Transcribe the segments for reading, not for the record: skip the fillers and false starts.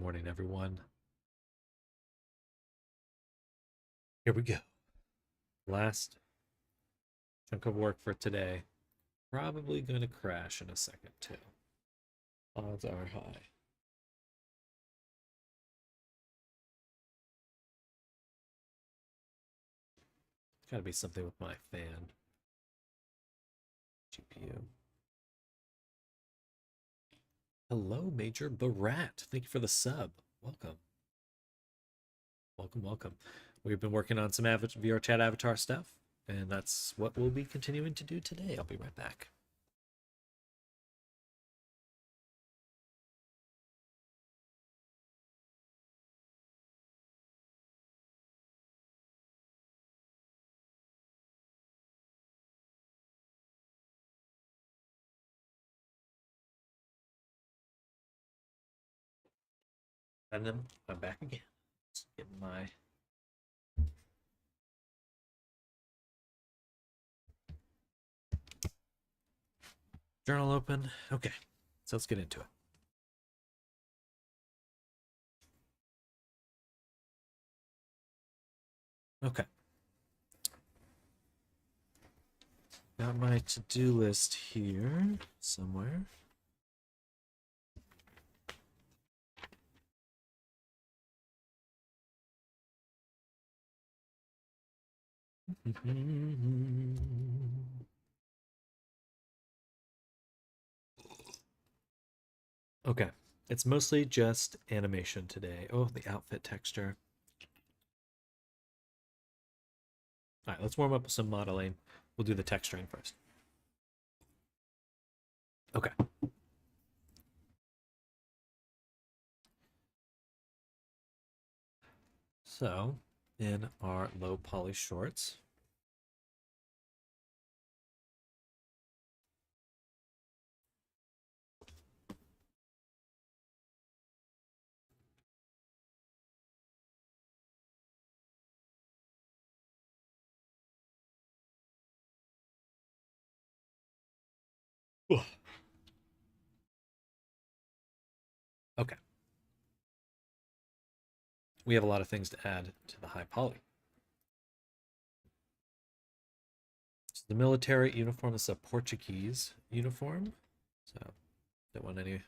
morning, everyone. Here we go. Last chunk of work for today. Probably going to crash in a second, too. Odds are high. Gotta be something with my fan. GPU. Hello, Major Barat. Thank you for the sub. Welcome. Welcome. We've been working on some VR chat avatar stuff, and that's what we'll be continuing to do today. I'll be right back. And then I'm back again. Let's get my journal open. Okay, so let's get into it. Okay. Got my to-do list here somewhere. Okay, it's mostly just animation today. Oh, the outfit texture. All right, let's warm up with some modeling. We'll do the texturing first. Okay. So, in our low poly shorts, okay. We have a lot of things to add to the high poly. So the military uniform is a Portuguese uniform. So don't want any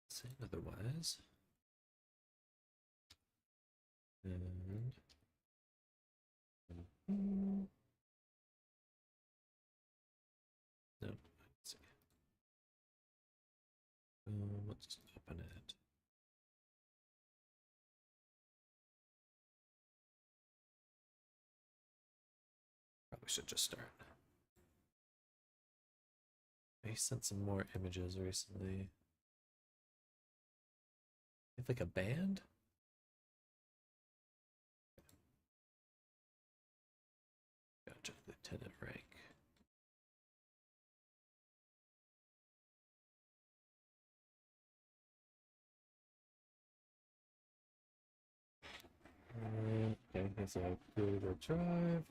saying otherwise. And no, let's see. Let's open it. Probably should just start. I sent some more images recently. It's like a band. Gotcha, lieutenant rank. Okay, here's a Google Drive.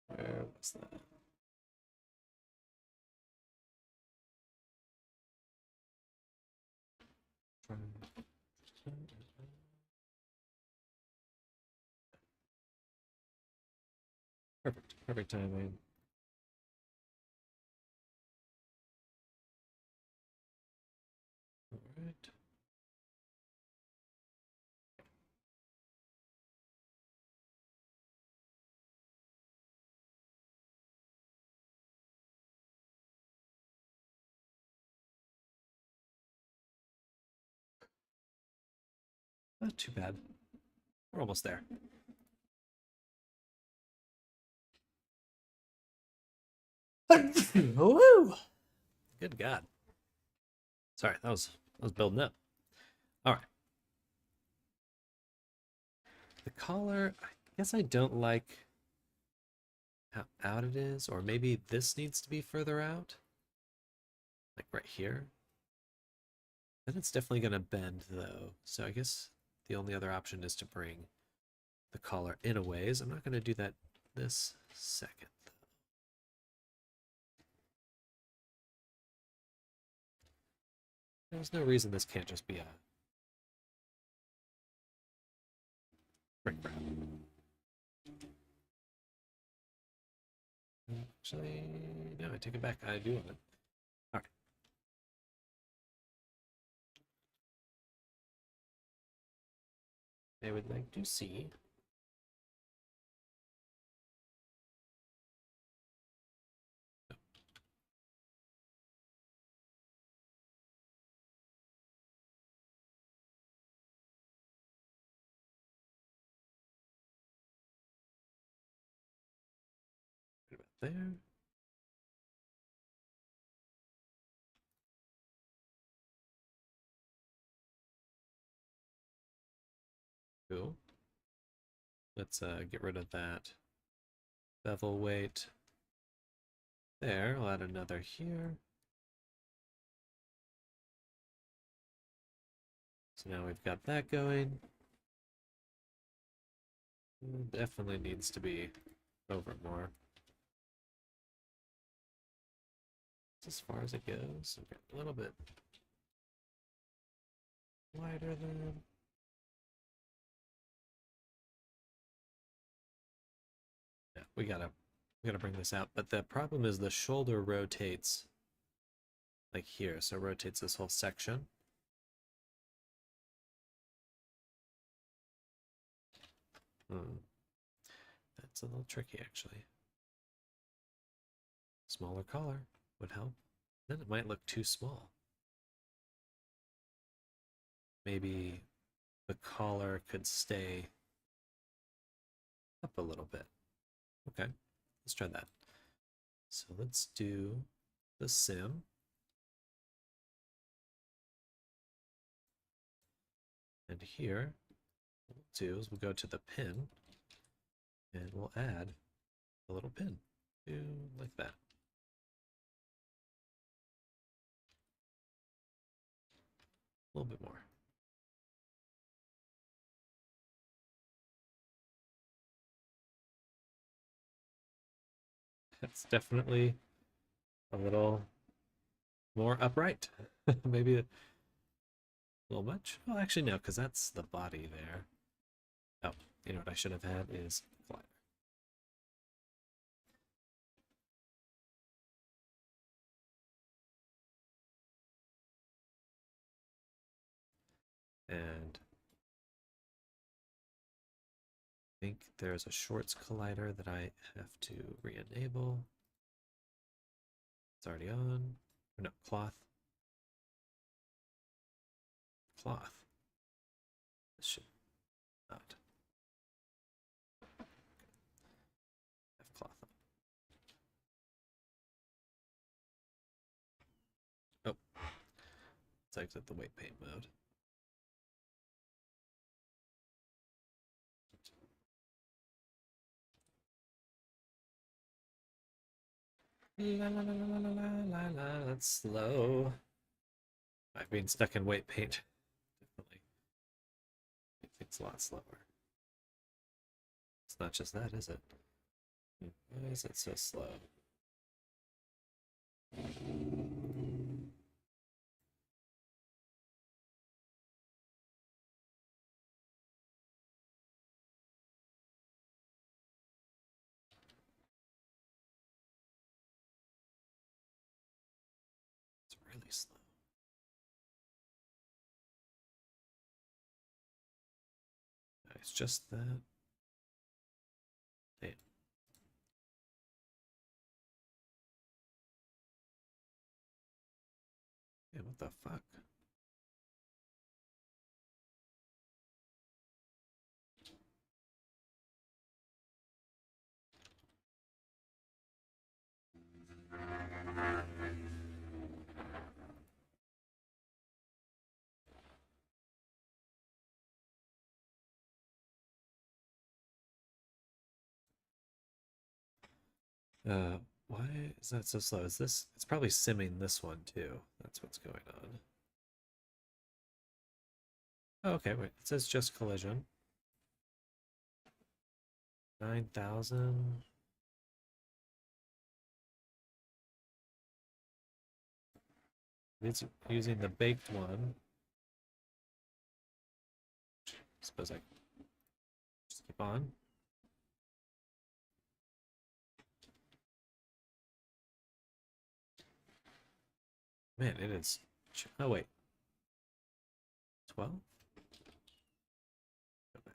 Where was that? Perfect timing. All right. Not too bad. We're almost there. Woo! Good God. Sorry, that was building up. All right. The collar, I guess I don't like how out it is, or maybe this needs to be further out. Like right here. Then it's definitely gonna bend though. So I guess the only other option is to bring the collar in a ways. I'm not going to do that this second. There's no reason this can't just be a brick wrap. Actually, no, I take it back. I do want it. All right. I would like to see. Right about there. Cool. Let's get rid of that bevel weight. There, I'll add another here. So now we've got that going. Definitely needs to be over more. As far as it goes, okay, a little bit wider than. Yeah, we gotta bring this out. But the problem is the shoulder rotates like here, so it rotates this whole section. That's a little tricky, actually. Smaller collar would help. Then it might look too small. Maybe the collar could stay up a little bit. Okay, let's try that. So let's do the sim. And here, what we'll do is we'll go to the pin and we'll add a little pin like that. A little bit more. That's definitely a little more upright. Maybe a little much. Well, actually, no, because that's the body there. Oh, you know what I should have had is glider. And I think there's a shorts collider that I have to re-enable. It's already on. Or no, cloth. Cloth. This should not have cloth on. Oh, let's exit the weight paint mode. La la la la la la la la. That's slow. I've been stuck in weight paint. Definitely. It's a lot slower. It's not just that, is it? Why is it so slow? It's really slow. It's just that. Damn. Yeah, what the fuck? Why is that so slow? Is this? It's probably simming this one too. That's what's going on. Oh, okay, wait. It says just collision. 9,000. It's using the baked one. Suppose I just keep on. Man, it is. Oh, wait. 12? Go back.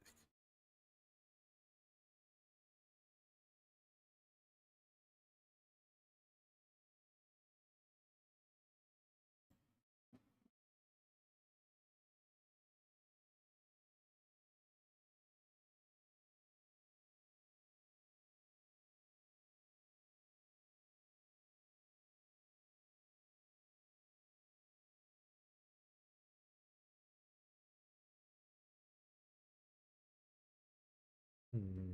Hmm.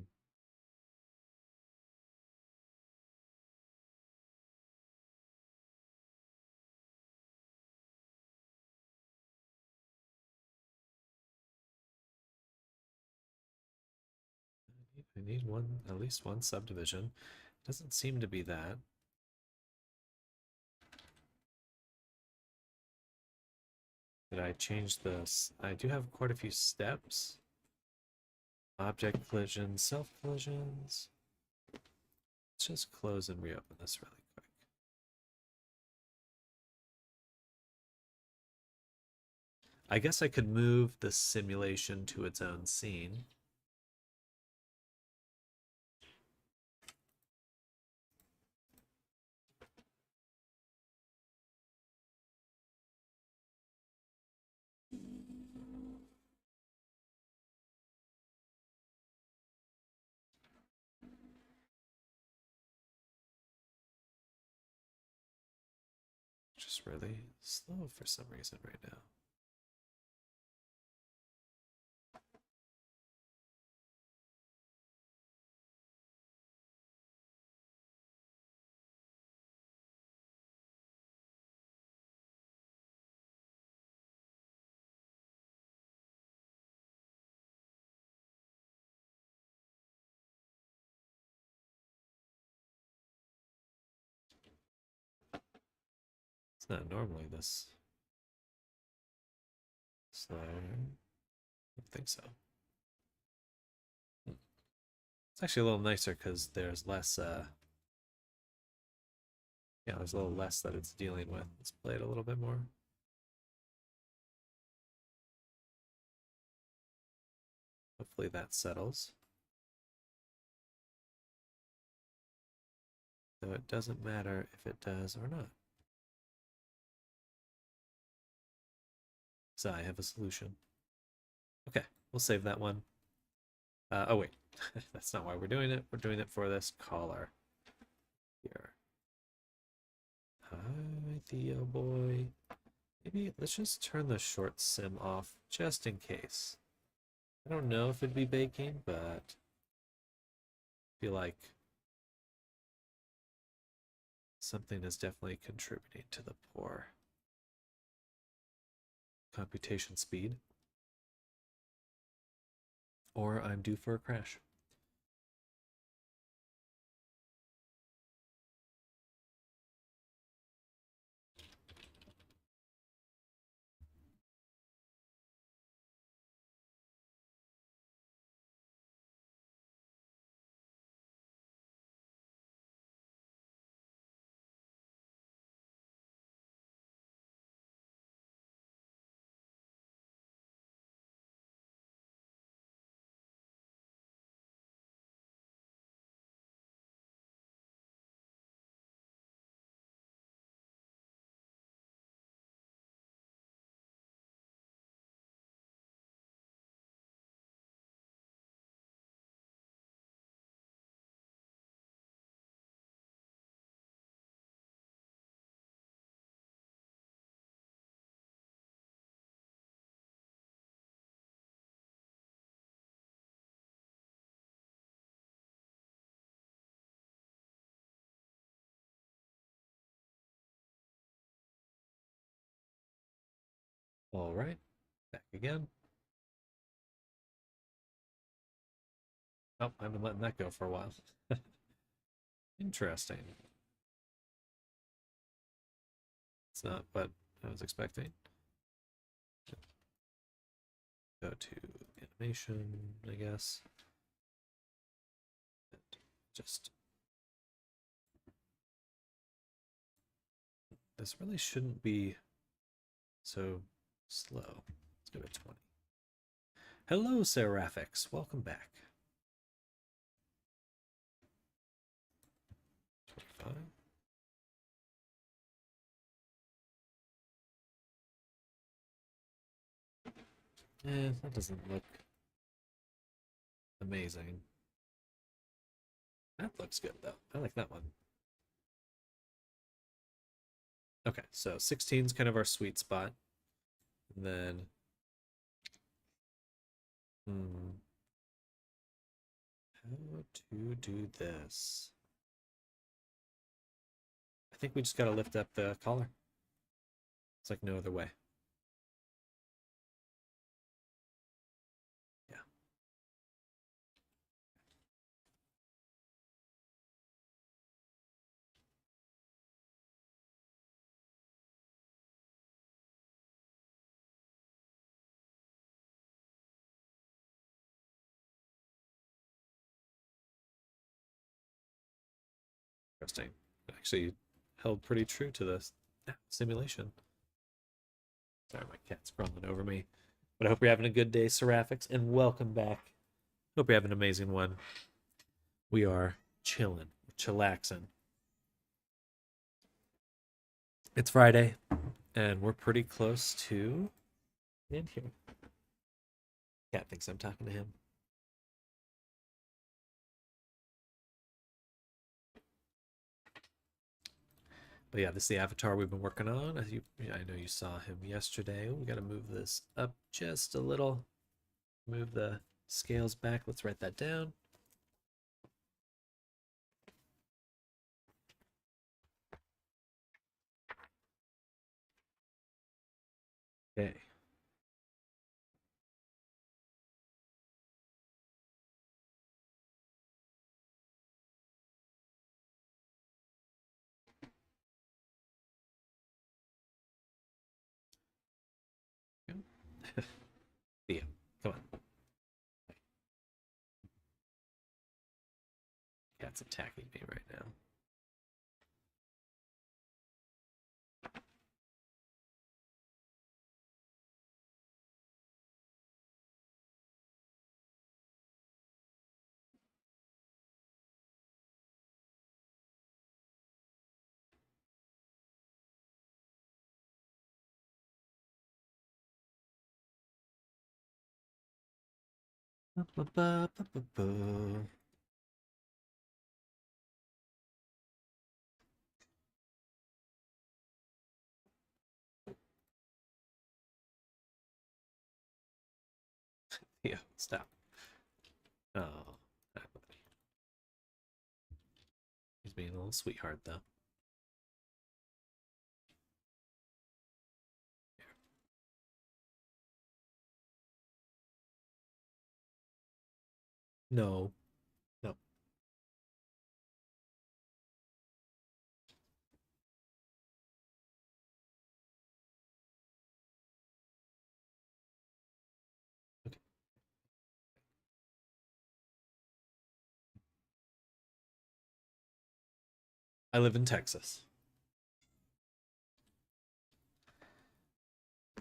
I need one, at least one subdivision. Doesn't seem to be that. Did I change this? I do have quite a few steps. Object collisions, self collisions. Let's just close and reopen this really quick. I guess I could move the simulation to its own scene. Just really slow for some reason right now. It's not normally this slow. I don't think so. It's actually a little nicer because there's less, yeah, there's a little less that it's dealing with. Let's play it a little bit more. Hopefully that settles. Though it doesn't matter if it does or not. So I have a solution. Okay, we'll save that one. Oh wait, that's not why we're doing it. We're doing it for this caller here. Hi, Theo boy. Maybe let's just turn the short sim off just in case. I don't know if it'd be baking, but I feel like something is definitely contributing to the poor computation speed. Or I'm due for a crash. All right, back again. Oh, I've been letting that go for a while. Interesting. It's not what I was expecting. Go to animation, I guess. And just this really shouldn't be so slow. Let's go to 20. Hello, Seraphics. Welcome back. 25. That doesn't look amazing. That looks good, though. I like that one. Okay, so 16 is kind of our sweet spot. And then... how to do this? I think we just gotta lift up the collar. It's like no other way. Yeah. Interesting. It actually held pretty true to the simulation. Sorry, my cat's crawling over me. But I hope you're having a good day, Seraphics, and welcome back. Hope you have an amazing one. We are chilling, chillaxing. It's Friday, and we're pretty close to the end here. Cat thinks I'm talking to him. But yeah, this is the avatar we've been working on. As I know you saw him yesterday. We got to move this up just a little. Move the scales back. Let's write that down. Okay. Theo, come on. Cat's attacking me right now. Theo, stop. Oh, he's being a little sweetheart though. No, no. Okay. I live in Texas.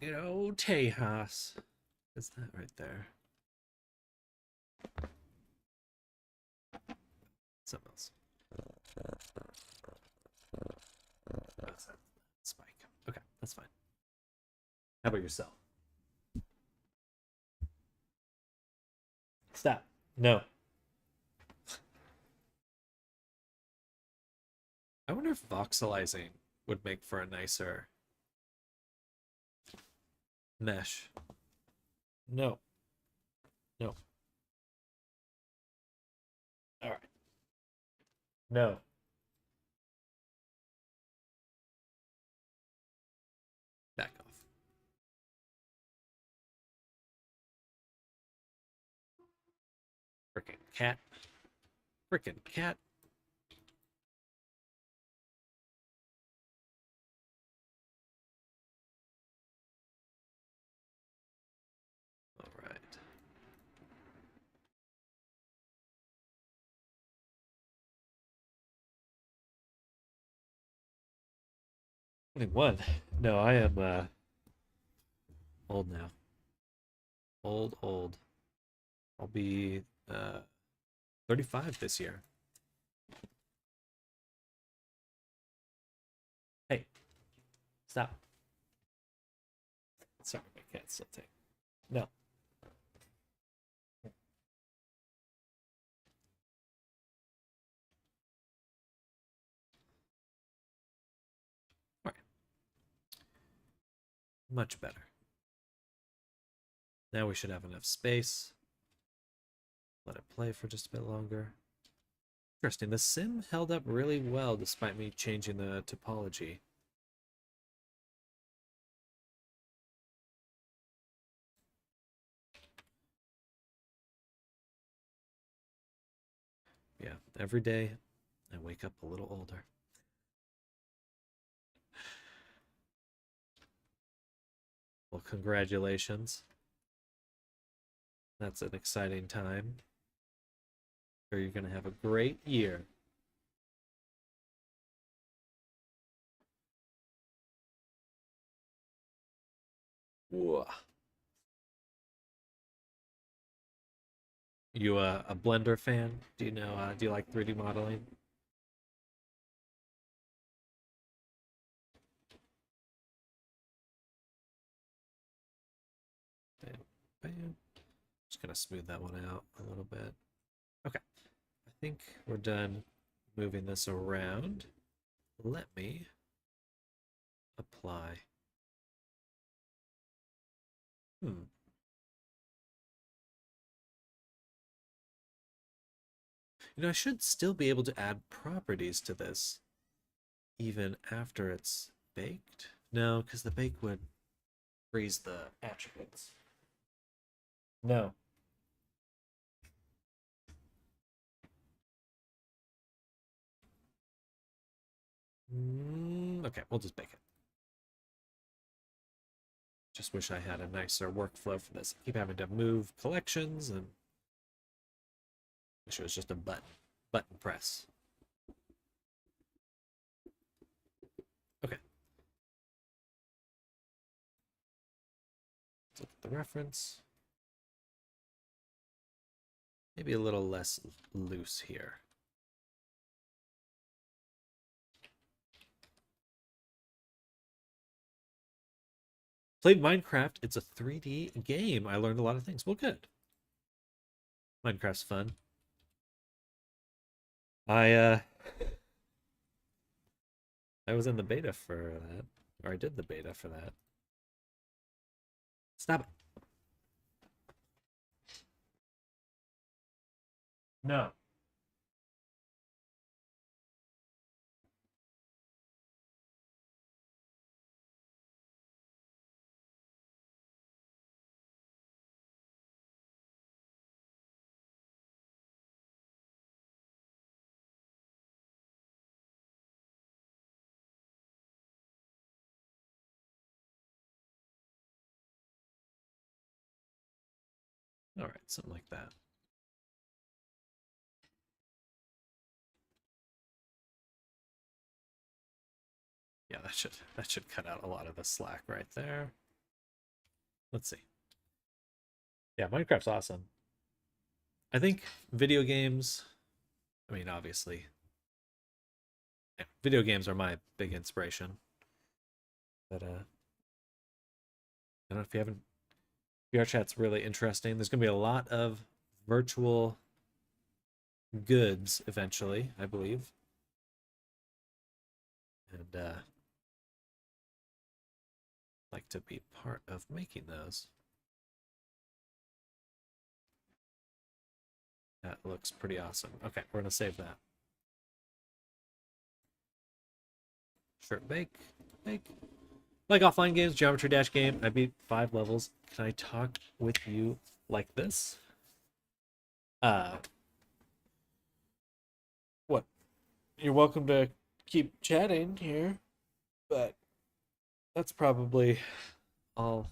You know, Tejas. Is that right there? Something else. That's that spike. Okay, that's fine. How about yourself? Stop. No. I wonder if voxelizing would make for a nicer mesh. No. No. All right. No. Back off. Frickin' cat. Frickin' cat. All right. One. No, I am old now. Old. I'll be 35 this year. Hey, stop. Sorry, my cat's still taking. No. All right. Much better. Now we should have enough space. Let it play for just a bit longer. Interesting. The sim held up really well despite me changing the topology. Yeah, every day I wake up a little older. Well, congratulations. That's an exciting time. Sure, you're going to have a great year. Whoa. You a Blender fan? Do you know? Do you like 3D modeling? Bam, bam. Just gonna smooth that one out a little bit. Okay, I think we're done moving this around. Let me apply. Hmm. You know, I should still be able to add properties to this even after it's baked. No, because the bake would freeze the attributes. No. Okay, we'll just bake it. Just wish I had a nicer workflow for this. I keep having to move collections and wish it was just a button press. Okay. Let's look at the reference. Maybe a little less loose here. Played Minecraft. It's a 3D game. I learned a lot of things. Well, good. Minecraft's fun. I was in the beta for that. Or I did the beta for that. Stop it. No. All right, something like that. Yeah, that should cut out a lot of the slack right there. Let's see. Yeah, Minecraft's awesome. I think video games, I mean, obviously, yeah, video games are my big inspiration. But I don't know if you haven't, VR chat's really interesting. There's gonna be a lot of virtual goods eventually, I believe. And like to be part of making those. That looks pretty awesome. Okay, we're gonna save that. Sure, bake. Like offline games, Geometry Dash game. I beat 5 levels. Can I talk with you like this? Uh, what? You're welcome to keep chatting here, but that's probably all.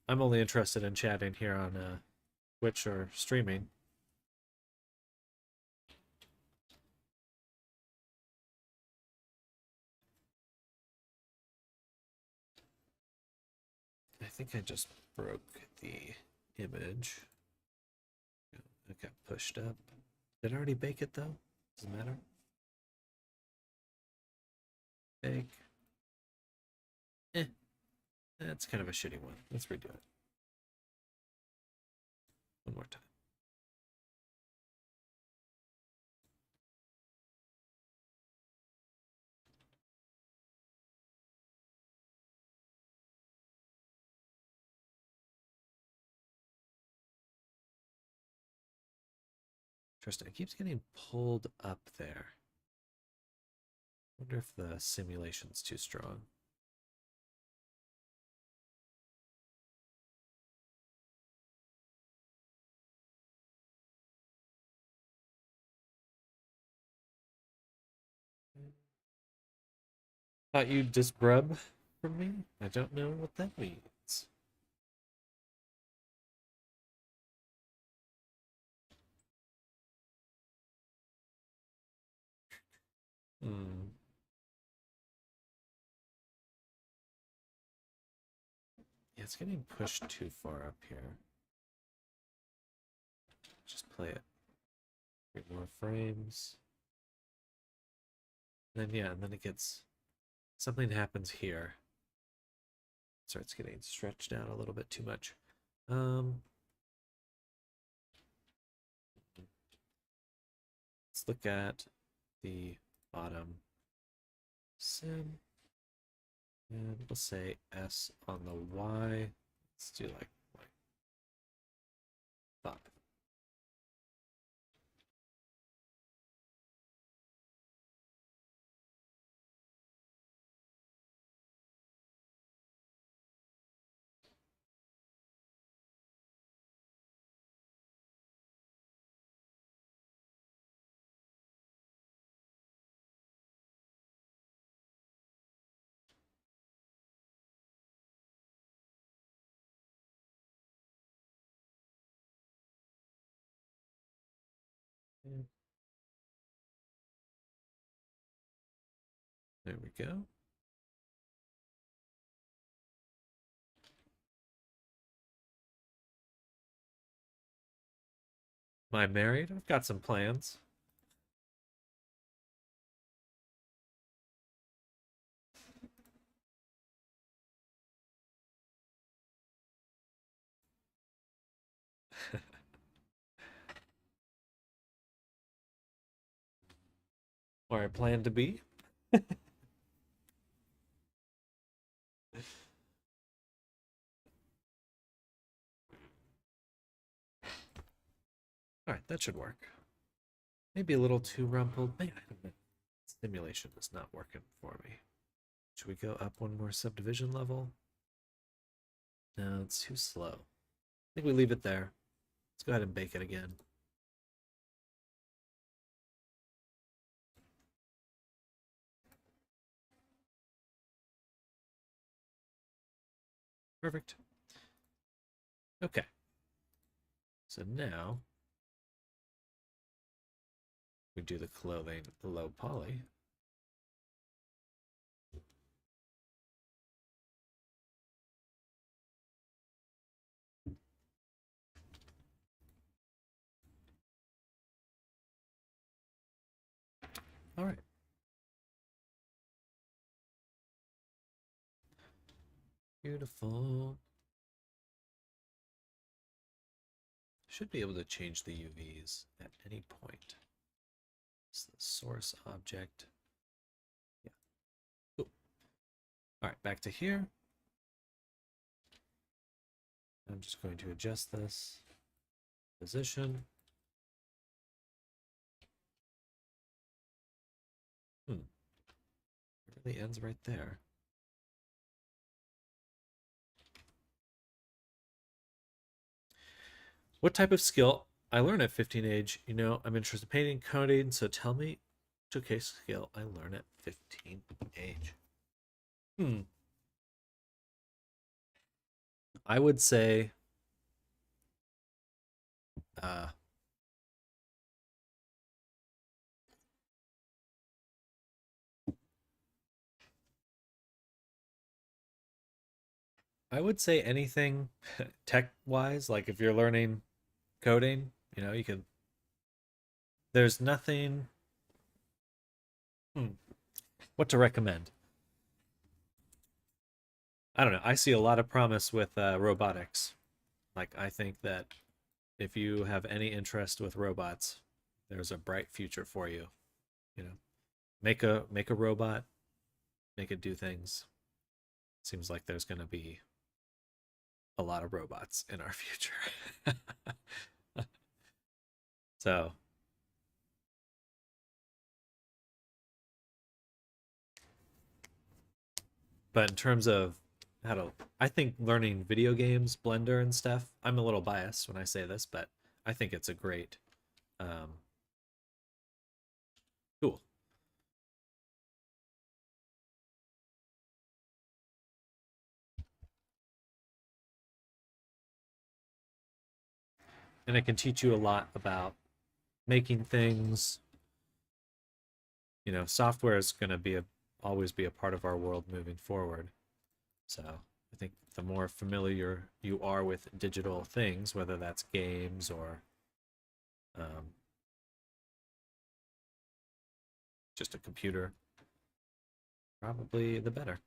I'm only interested in chatting here on Twitch or streaming. I think I just broke the image. It got pushed up. Did I already bake it though? Doesn't matter. Bake. Eh, that's kind of a shitty one. Let's redo it. One more time. Interesting. It keeps getting pulled up there. Wonder if the simulation's too strong. Thought you'd just grub from me? I don't know what that means. Hmm. Yeah, it's getting pushed too far up here. Just play it. 3 more frames. And then, yeah, and then it gets... Something happens here. It starts getting stretched out a little bit too much. Let's look at the bottom sim. And we'll say S on the Y. Let's do like 5. There we go. Am I married? I've got some plans. Or I plan to be. Alright, that should work. Maybe a little too rumpled. Man, simulation is not working for me. Should we go up one more subdivision level? No, it's too slow. I think we leave it there. Let's go ahead and bake it again. Perfect. Okay. So now we do the clothing low poly. All right. Beautiful. Should be able to change the UVs at any point. It's the source object. Yeah. Cool. All right, back to here. I'm just going to adjust this position. It really ends right there. What type of skill? I learn at 15 age, I'm interested in painting, coding, so tell me to okay skill I learn at 15 age. I would say uh I would say anything tech wise, like if you're learning coding, you can there's nothing hmm, what to recommend. I don't know. I see a lot of promise with robotics. Like I think that if you have any interest with robots, there's a bright future for you. You know, make a robot, make it do things. Seems like there's going to be a lot of robots in our future. So, but in terms of how to, I think learning video games, Blender and stuff, I'm a little biased when I say this, but I think it's a great um, tool. And it can teach you a lot about making things. Software is going to always be a part of our world moving forward. So I think the more familiar you are with digital things, whether that's games or um, just a computer, probably the better.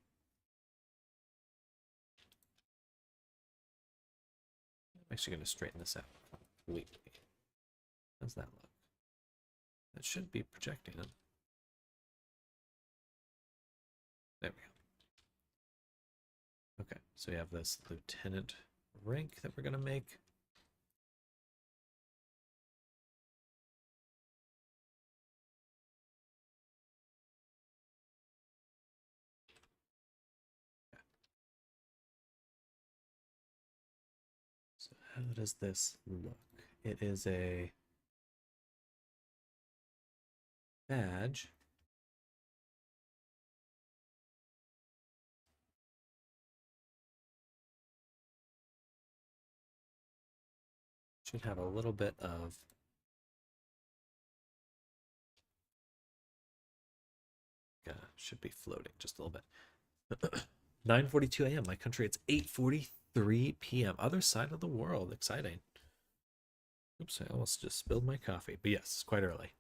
I'm actually going to straighten this out completely. How's that look? That should be projecting it. There we go. Okay, so we have this lieutenant rank that we're going to make. So how does this look? It is a badge. Should have a little bit of should be floating just a little bit. 9:42 a.m. my country. It's 8:43 p.m. other side of the world. Exciting. Oops, I almost just spilled my coffee. But yes, it's quite early.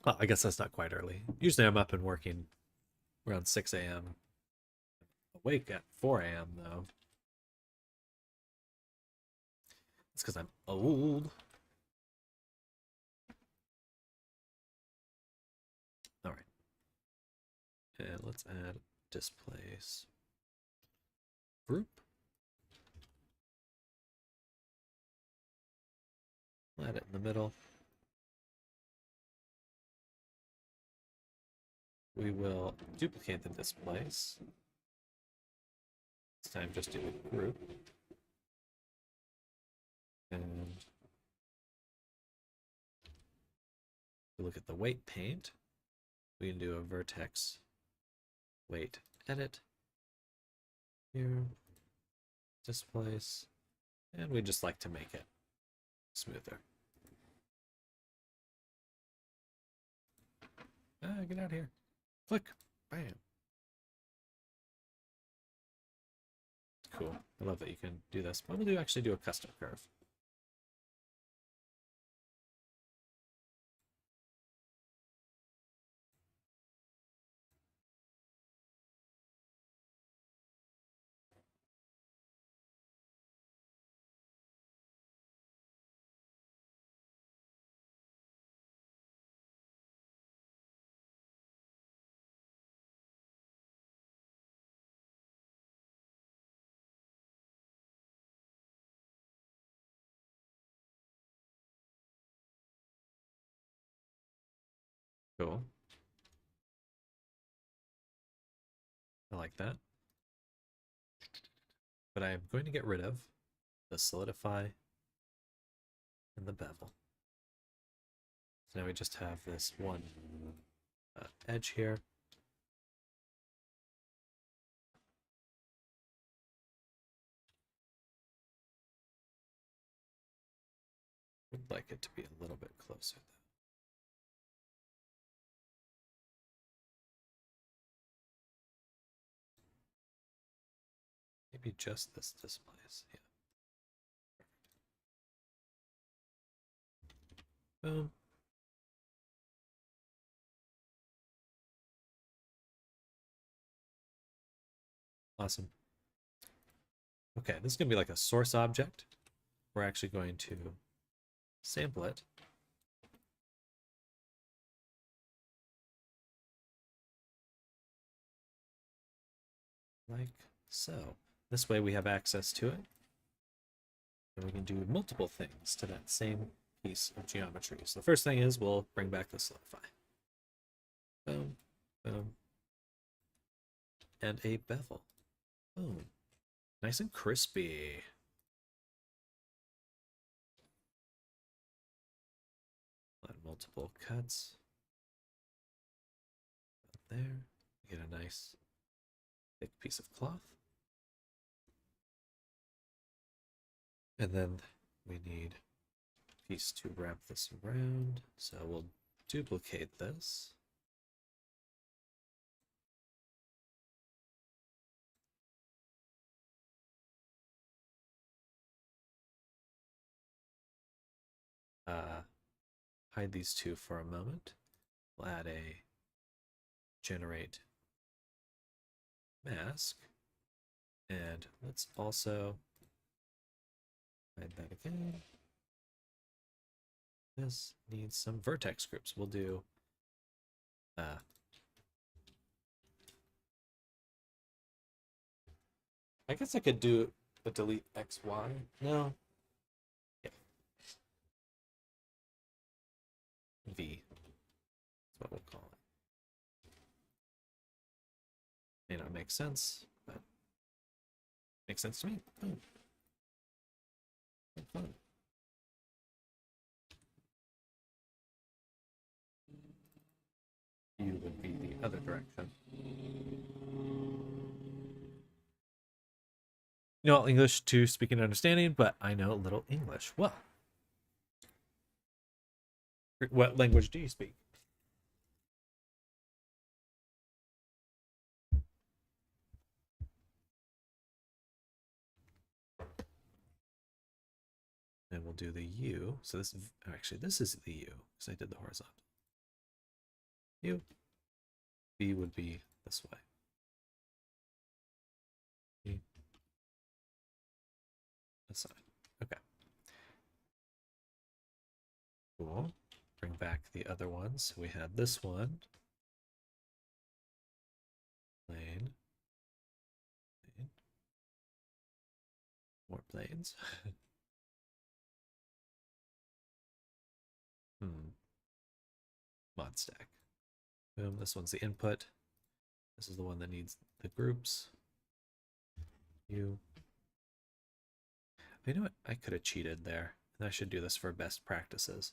Well, I guess that's not quite early. Usually I'm up and working around 6 a.m. Awake at 4 a.m. though. It's because I'm old. All right. And let's add displace group. Add it in the middle. We will duplicate the displace. This time just do a group. And look at the weight paint. We can do a vertex weight edit here, displace, and we just like to make it smoother. Get out of here. Click. Bam. Cool. I love that you can do this. But we'll actually do a custom curve. Cool. I like that. But I am going to get rid of the solidify, and the bevel. So now we just have this one edge here. Would like it to be a little bit closer though. Maybe just this displays. Yeah. Boom. Awesome. Okay, this is going to be like a source object. We're actually going to sample it. Like so. This way we have access to it. And we can do multiple things to that same piece of geometry. So the first thing is we'll bring back the solidify. Boom, boom. And a bevel. Boom. Nice and crispy. Multiple cuts. There. Get a nice thick piece of cloth. And then we need a piece to wrap this around. So we'll duplicate this. Hide these two for a moment. We'll add a generate mask. And let's also hide that again. This needs some vertex groups. We'll do I guess I could do a delete XY. No. Yeah. V. That's what we'll call it. May not make sense, but makes sense to me. Boom. Fun. You would be the other direction. You know English to speak and understanding, but I know a little English. Well, what language do you speak? And we'll do the U. So this actually this is the U because I did the horizontal. U. V would be this way. V. This side. Okay. Cool. Bring back the other ones. We had this one. Plane. Plane. More planes. Mod stack. Boom. This one's the input. This is the one that needs the groups. You know what? I could have cheated there. And I should do this for best practices.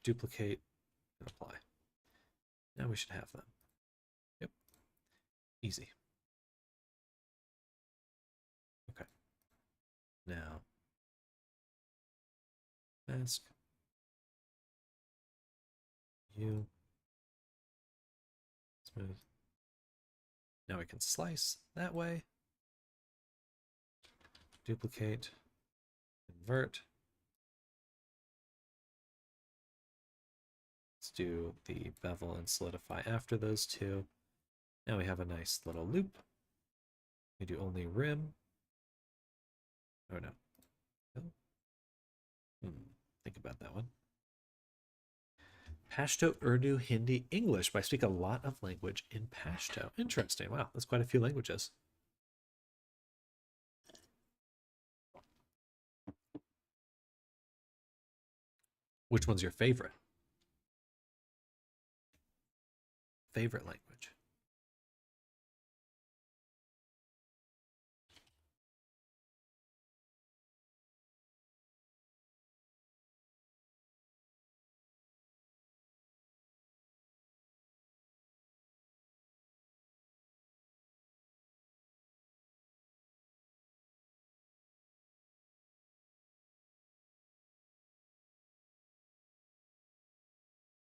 Duplicate and apply. Now we should have them. Yep. Easy. Okay. Now, mask. You. Smooth. Now we can slice that way. Duplicate. Invert. Let's do the bevel and solidify after those two. Now we have a nice little loop. We do only rim. Oh no. Think about that one. Pashto, Urdu, Hindi, English, but I speak a lot of language in Pashto. Interesting. Wow, that's quite a few languages. Which one's your favorite? Favorite language?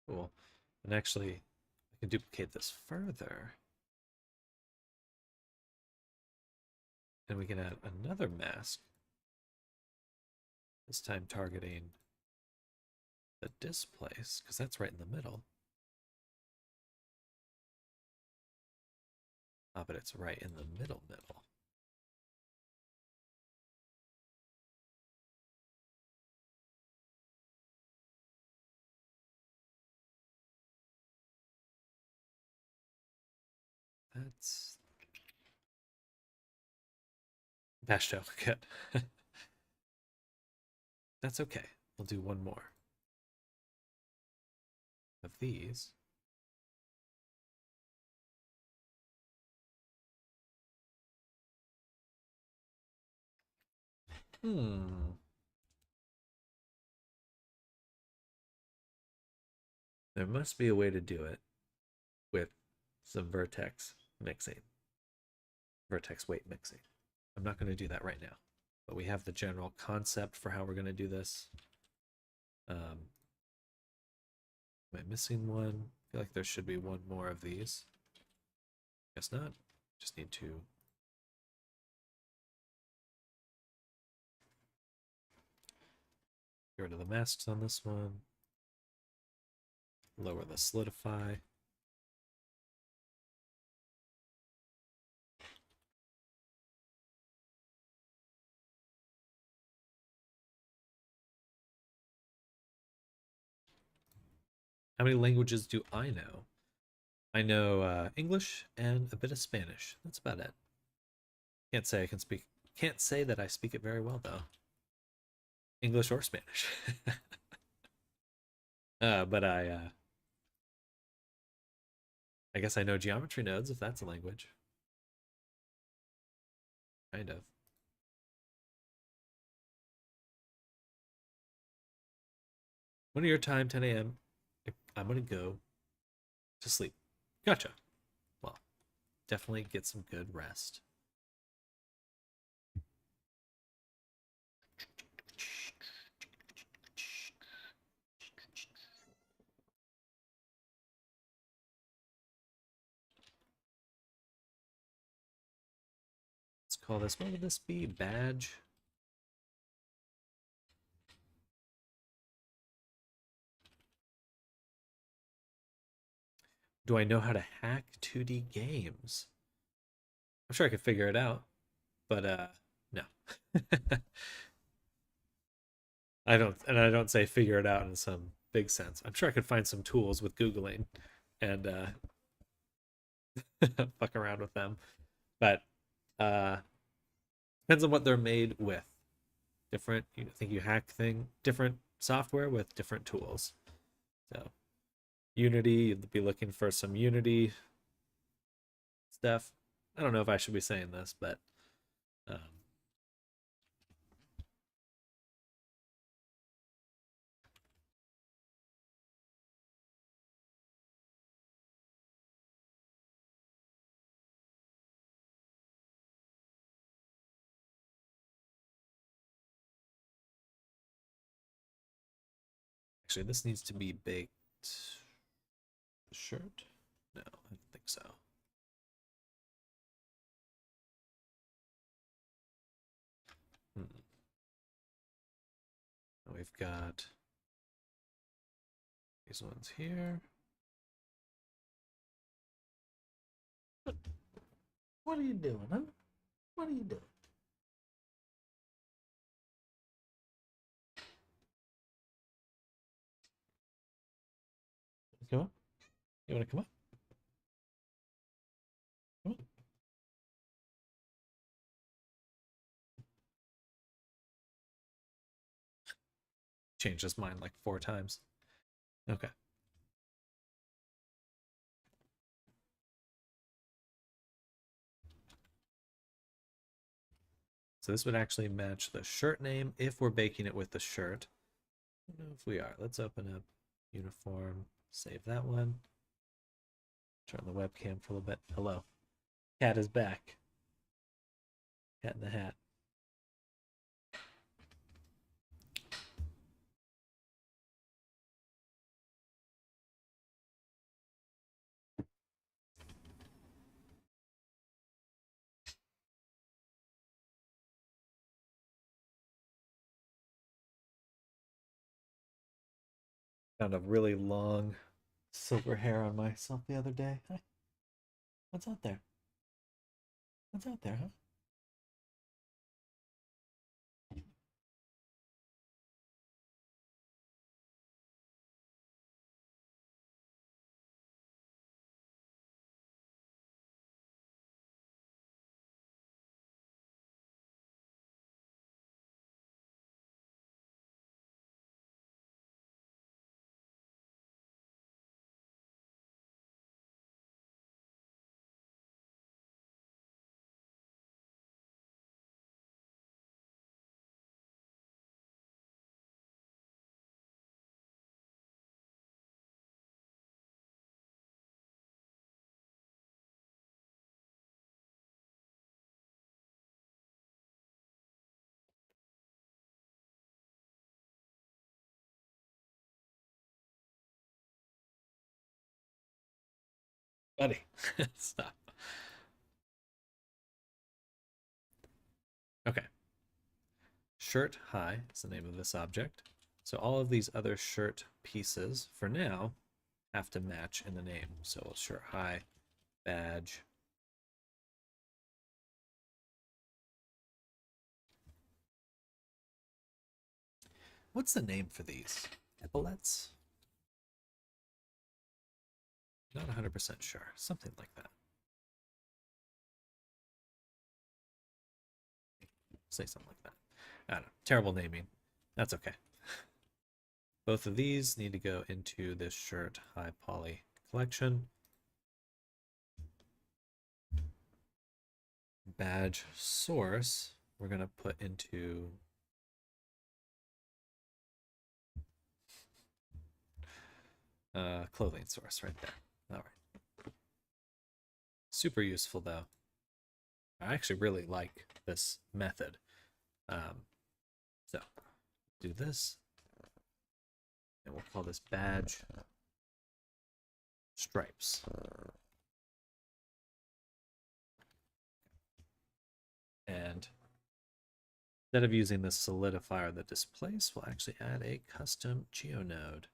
Cool. And actually, I can duplicate this further. And we can add another mask. This time targeting the displace, because that's right in the middle. Ah, but it's right in the middle. That's Bashto, good. That's okay. We'll do one more of these. There must be a way to do it with some vertex mixing, vertex weight mixing. I'm not going to do that right now, but we have the general concept for how we're going to do this. Am I missing one? I feel like there should be one more of these. Guess not. Just need to get rid of the masks on this one. Lower the solidify. How many languages do I know? I know English and a bit of Spanish. That's about it. Can't say I can speak. Can't say that I speak it very well though. English or Spanish. But I guess I know geometry nodes if that's a language. Kind of. One of your time, 10 a.m. I'm gonna go to sleep. Gotcha. Well, definitely get some good rest. Let's call this, what would this be? Badge? Do I know how to hack 2D games? I'm sure I could figure it out, but no. I don't say figure it out in some big sense. I'm sure I could find some tools with Googling and fuck around with them. But depends on what they're made with. Different, you think you hack different software with different tools. So Unity, you'd be looking for some Unity stuff. I don't know if I should be saying this, but actually this needs to be baked. The shirt? No, I don't think so. We've got these ones here. What are you doing, huh? What are you doing? Come on. You want to come up? Come on. Changed his mind like 4 times. Okay. So this would actually match the shirt name if we're baking it with the shirt. I don't know if we are. Let's open up uniform, save that one. Turn the webcam for a little bit. Hello. Cat is back. Cat in the hat. Found a really long silver hair on myself the other day. Hi, what's out there? What's out there, huh? Buddy, stop. Okay. Shirt high is the name of this object. So all of these other shirt pieces, for now, have to match in the name. So shirt high, badge. What's the name for these? Epaulets? Not 100% sure. Something like that. Say something like that. I don't know. Terrible naming. That's okay. Both of these need to go into this shirt high poly collection. Badge source, we're going to put into clothing source right there. All right. Super useful though. I actually really like this method. So do this, and we'll call this badge stripes. And instead of using the solidifier that displace, we'll actually add a custom geonode.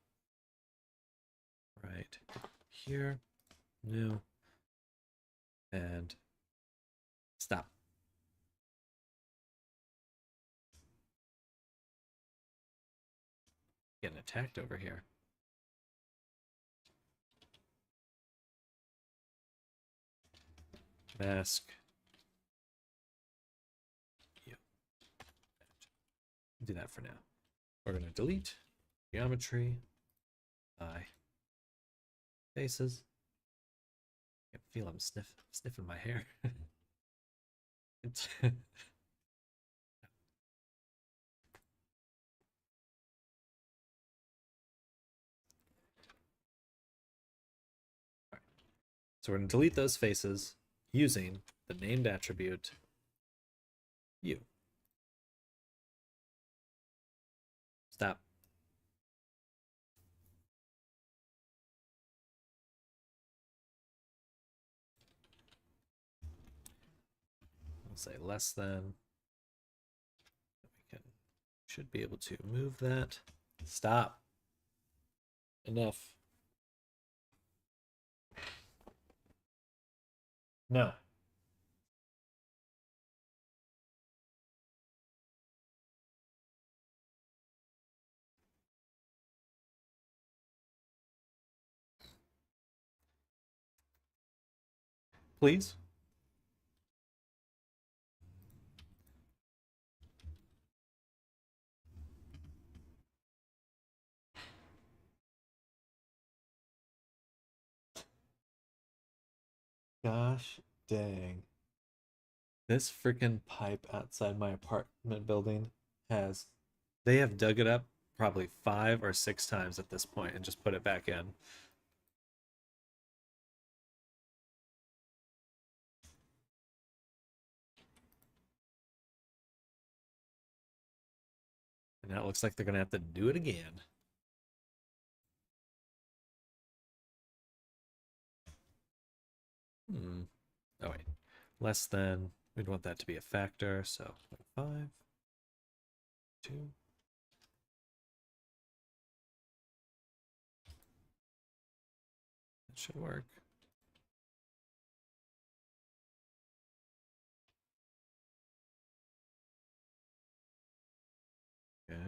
Right here, new, and stop. Getting attacked over here. Mask. Do that for now. We're going to delete geometry by faces. I can feel I'm sniffing my hair. So we're going to delete those faces using the named attribute you. Stop. We'll say less than. We should be able to move that. Stop. Enough. No. Please. Gosh dang. This freaking pipe outside my apartment building they have dug it up probably 5 or 6 times at this point and just put it back in. And now it looks like they're going to have to do it again. Oh, wait. Less than, we'd want that to be a factor, so 5, 2. should work. Okay.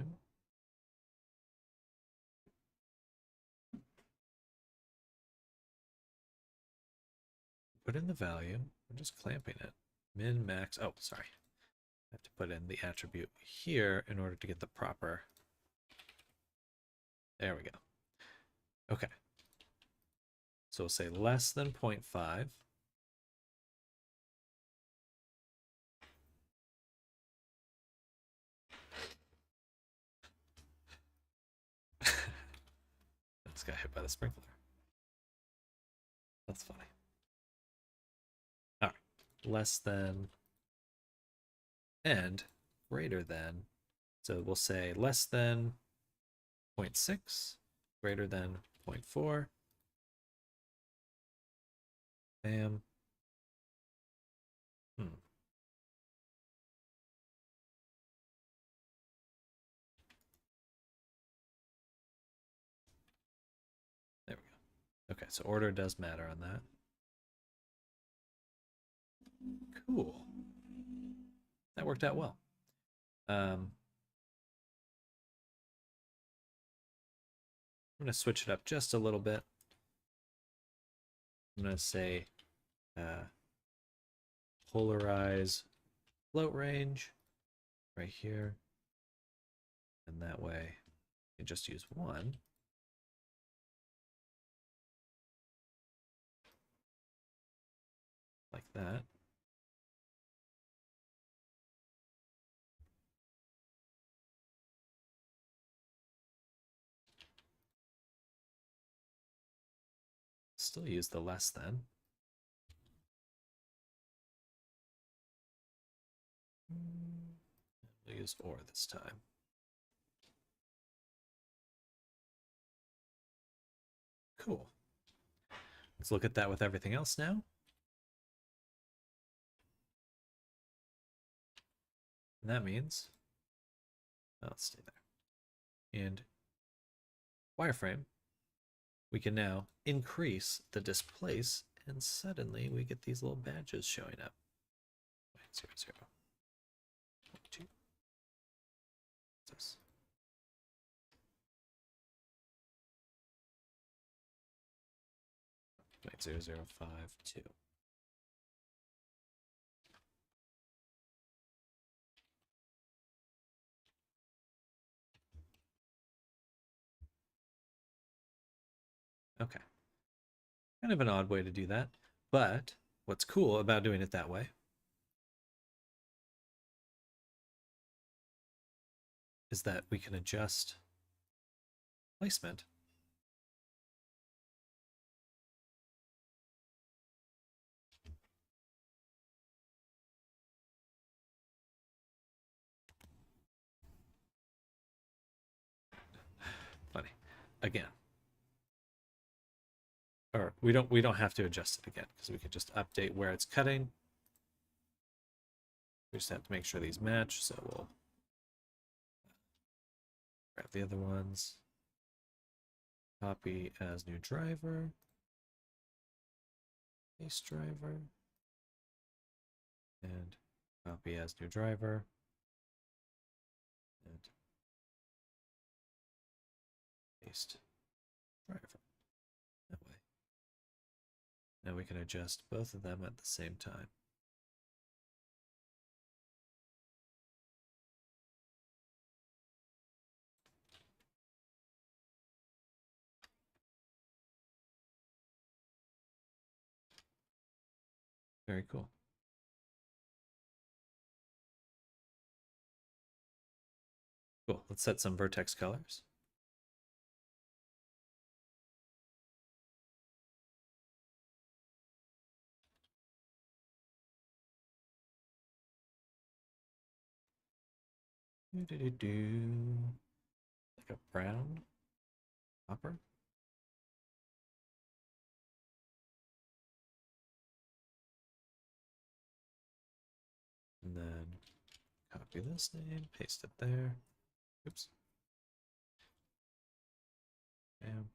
Put in the value. I'm just clamping it. Min, max. Oh, sorry. I have to put in the attribute here in order to get the proper. There we go. Okay. So we'll say less than 0.5. This got hit by the sprinkler. That's funny. All right. Less than and greater than. So we'll say less than 0.6, greater than 0.4. Bam. There we go. Okay, so order does matter on that. Cool. That worked out well. I'm going to switch it up just a little bit. I'm going to say polarize float range right here. And that way you just use one. Like that. Still use the less than. We'll use or this time. Cool. Let's look at that with everything else now. And that means, let's stay there. And wireframe, we can now increase the displace, and suddenly we get these little badges showing up. 0, 0, 2. What's this? Wait, 0, 0, 5, 2. Okay. Kind of an odd way to do that, but what's cool about doing it that way is that we can adjust placement funny again. Or we don't have to adjust it again because we can just update where it's cutting. We just have to make sure these match, so we'll grab the other ones, copy as new driver, paste driver, and copy as new driver, and paste driver. That way. Now we can adjust both of them at the same time. Very cool. Cool. Let's set some vertex colors. Like a brown copper. And then copy this name, paste it there. Oops. Bam.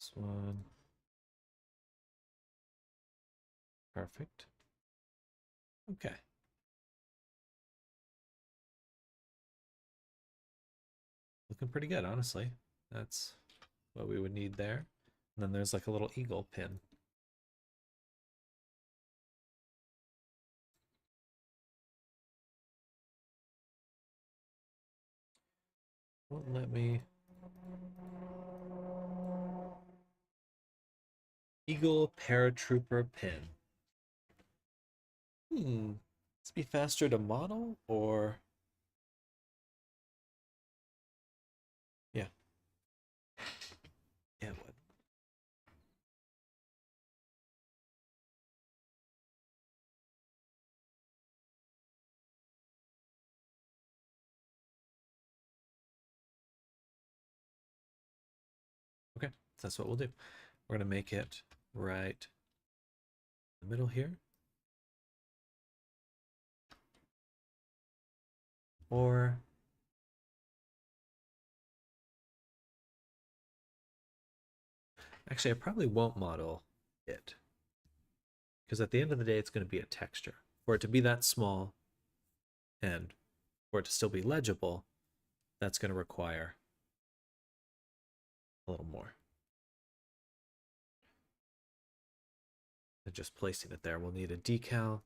This one. Perfect. Okay. Looking pretty good, honestly. That's what we would need there. And then there's like a little eagle pin. Won't let me. Eagle paratrooper pin. This be faster to model or yeah. Yeah, it would. Okay, that's what we'll do. We're gonna make it right in the middle here. Or actually I probably won't model it. Because at the end of the day it's going to be a texture. For it to be that small and for it to still be legible, that's going to require a little more. And just placing it there, we'll need a decal.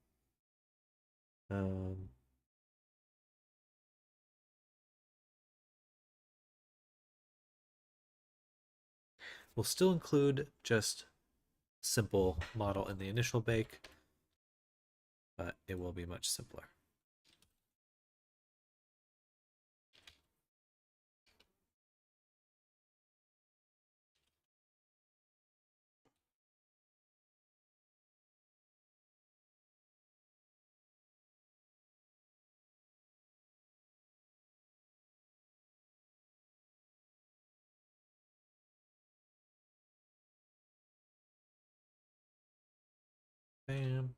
We'll still include just simple model in the initial bake, but it will be much simpler. Bam.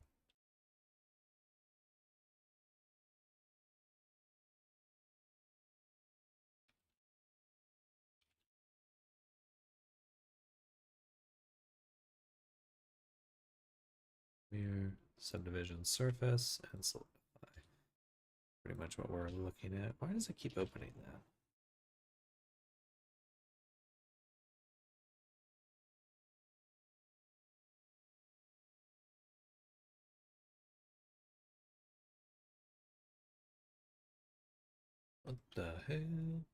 Mirror, subdivision surface, and solidify. Pretty much what we're looking at. Why does it keep opening that? What the hell?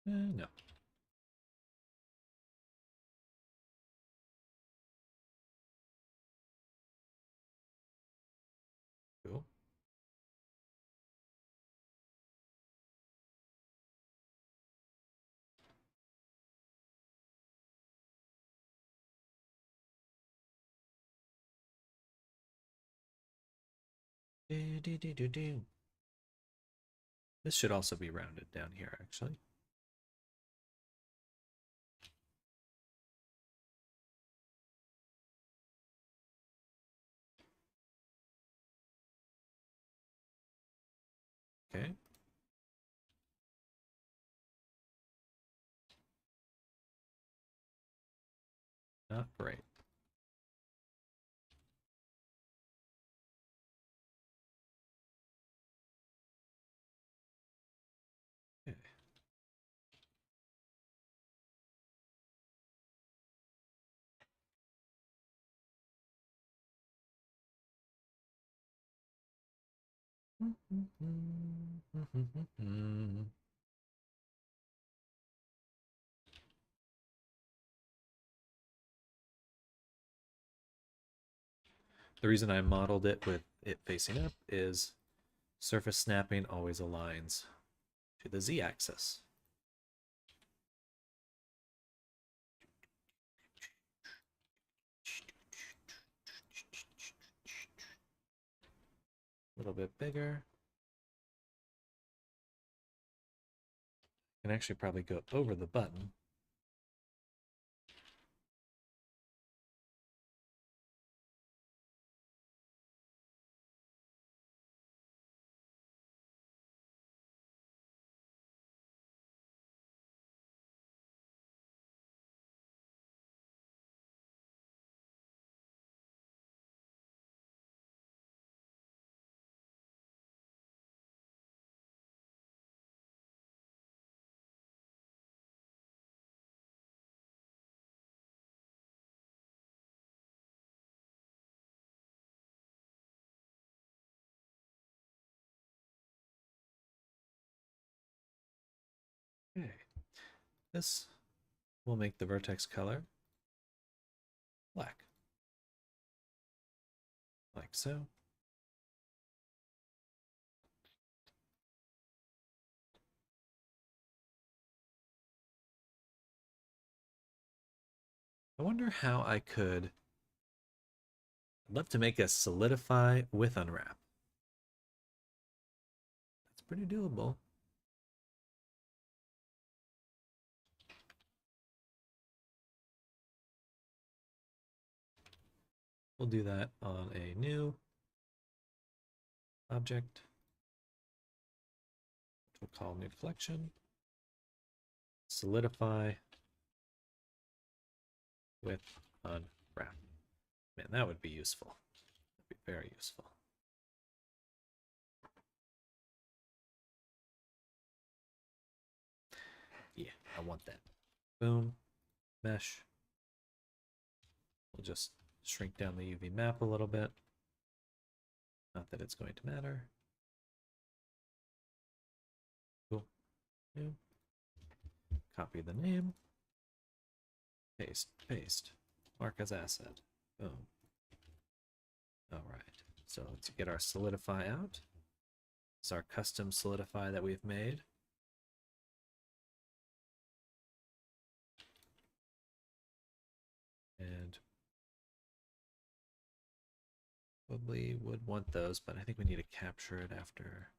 No. Cool. This should also be rounded down here, actually. Okay. Not great. Okay. The reason I modeled it with it facing up is surface snapping always aligns to the z-axis. A little bit bigger. Can actually probably go over the button. this will make the vertex color black. Like so. I wonder how I could... I'd love to make a solidify with unwrap. That's pretty doable. We'll do that on a new object. We'll call new collection. Solidify with unwrap. Man, that would be useful. That'd be very useful. Yeah, I want that. Boom. Mesh. We'll just shrink down the UV map a little bit. Not that it's going to matter. Cool. New. Copy the name. Paste, paste. Mark as asset. Boom. All right. So let's get our solidify out. It's our custom solidify that we've made. And probably would want those, but I think we need to capture it after.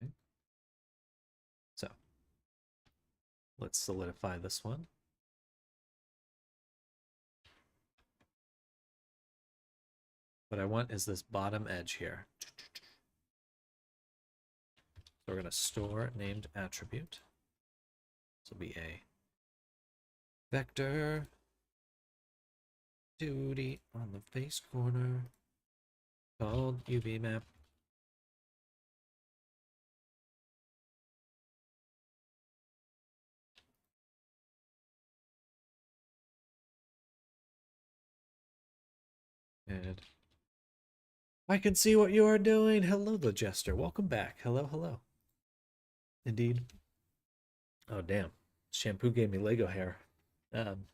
Okay. So let's solidify this one. What I want is this bottom edge here. So we're going to store named attribute. This will be a vector duty on the face corner called UV map. And I can see what you are doing. Hello, the jester. Welcome back. Hello, hello. Indeed. Oh, damn. Shampoo gave me Lego hair. And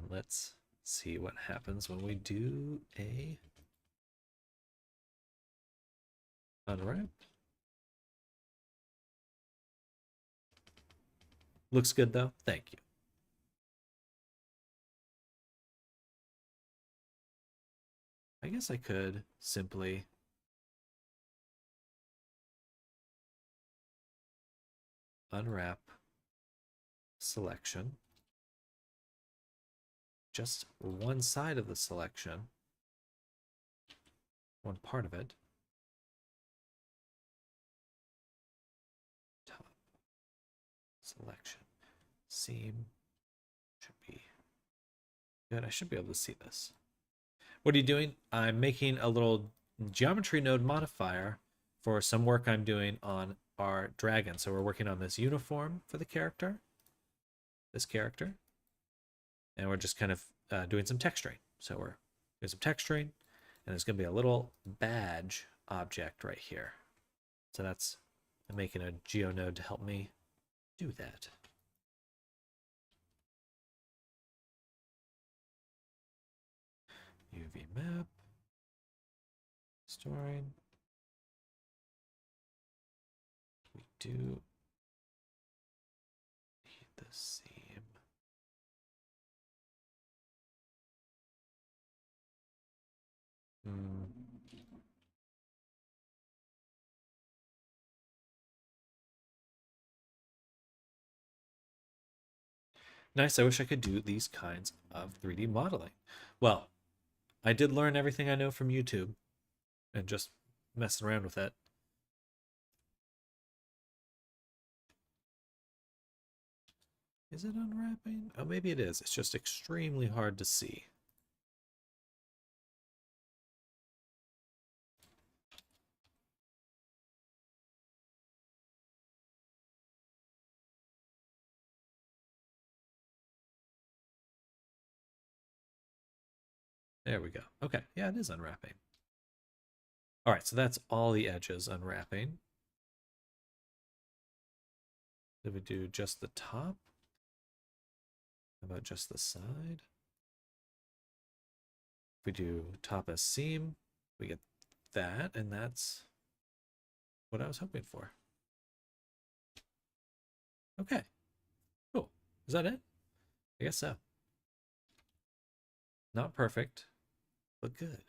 let's see what happens when we do a unwrap. Looks good though. Thank you. I guess I could simply unwrap selection. Just one side of the selection. One part of it. Top selection. Seam should be good. I should be able to see this. What are you doing? I'm making a little geometry node modifier for some work I'm doing on our dragon. So we're working on this uniform for the character, this character, and we're just kind of doing some texturing. So we're doing some texturing, and there's going to be a little badge object right here. So that's, I'm making a geo node to help me do that. UV map, storing. We do need the seam. Nice. I wish I could do these kinds of 3D modeling. Well, I did learn everything I know from YouTube and just messing around with it. Is it unwrapping? Oh, maybe it is. It's just extremely hard to see. There we go. Okay, yeah, it is unwrapping. All right, so that's all the edges unwrapping. Did we do just the top? How about just the side? If we do top as seam, we get that, and that's what I was hoping for. Okay, cool. Is that it? I guess so. Not perfect, but good.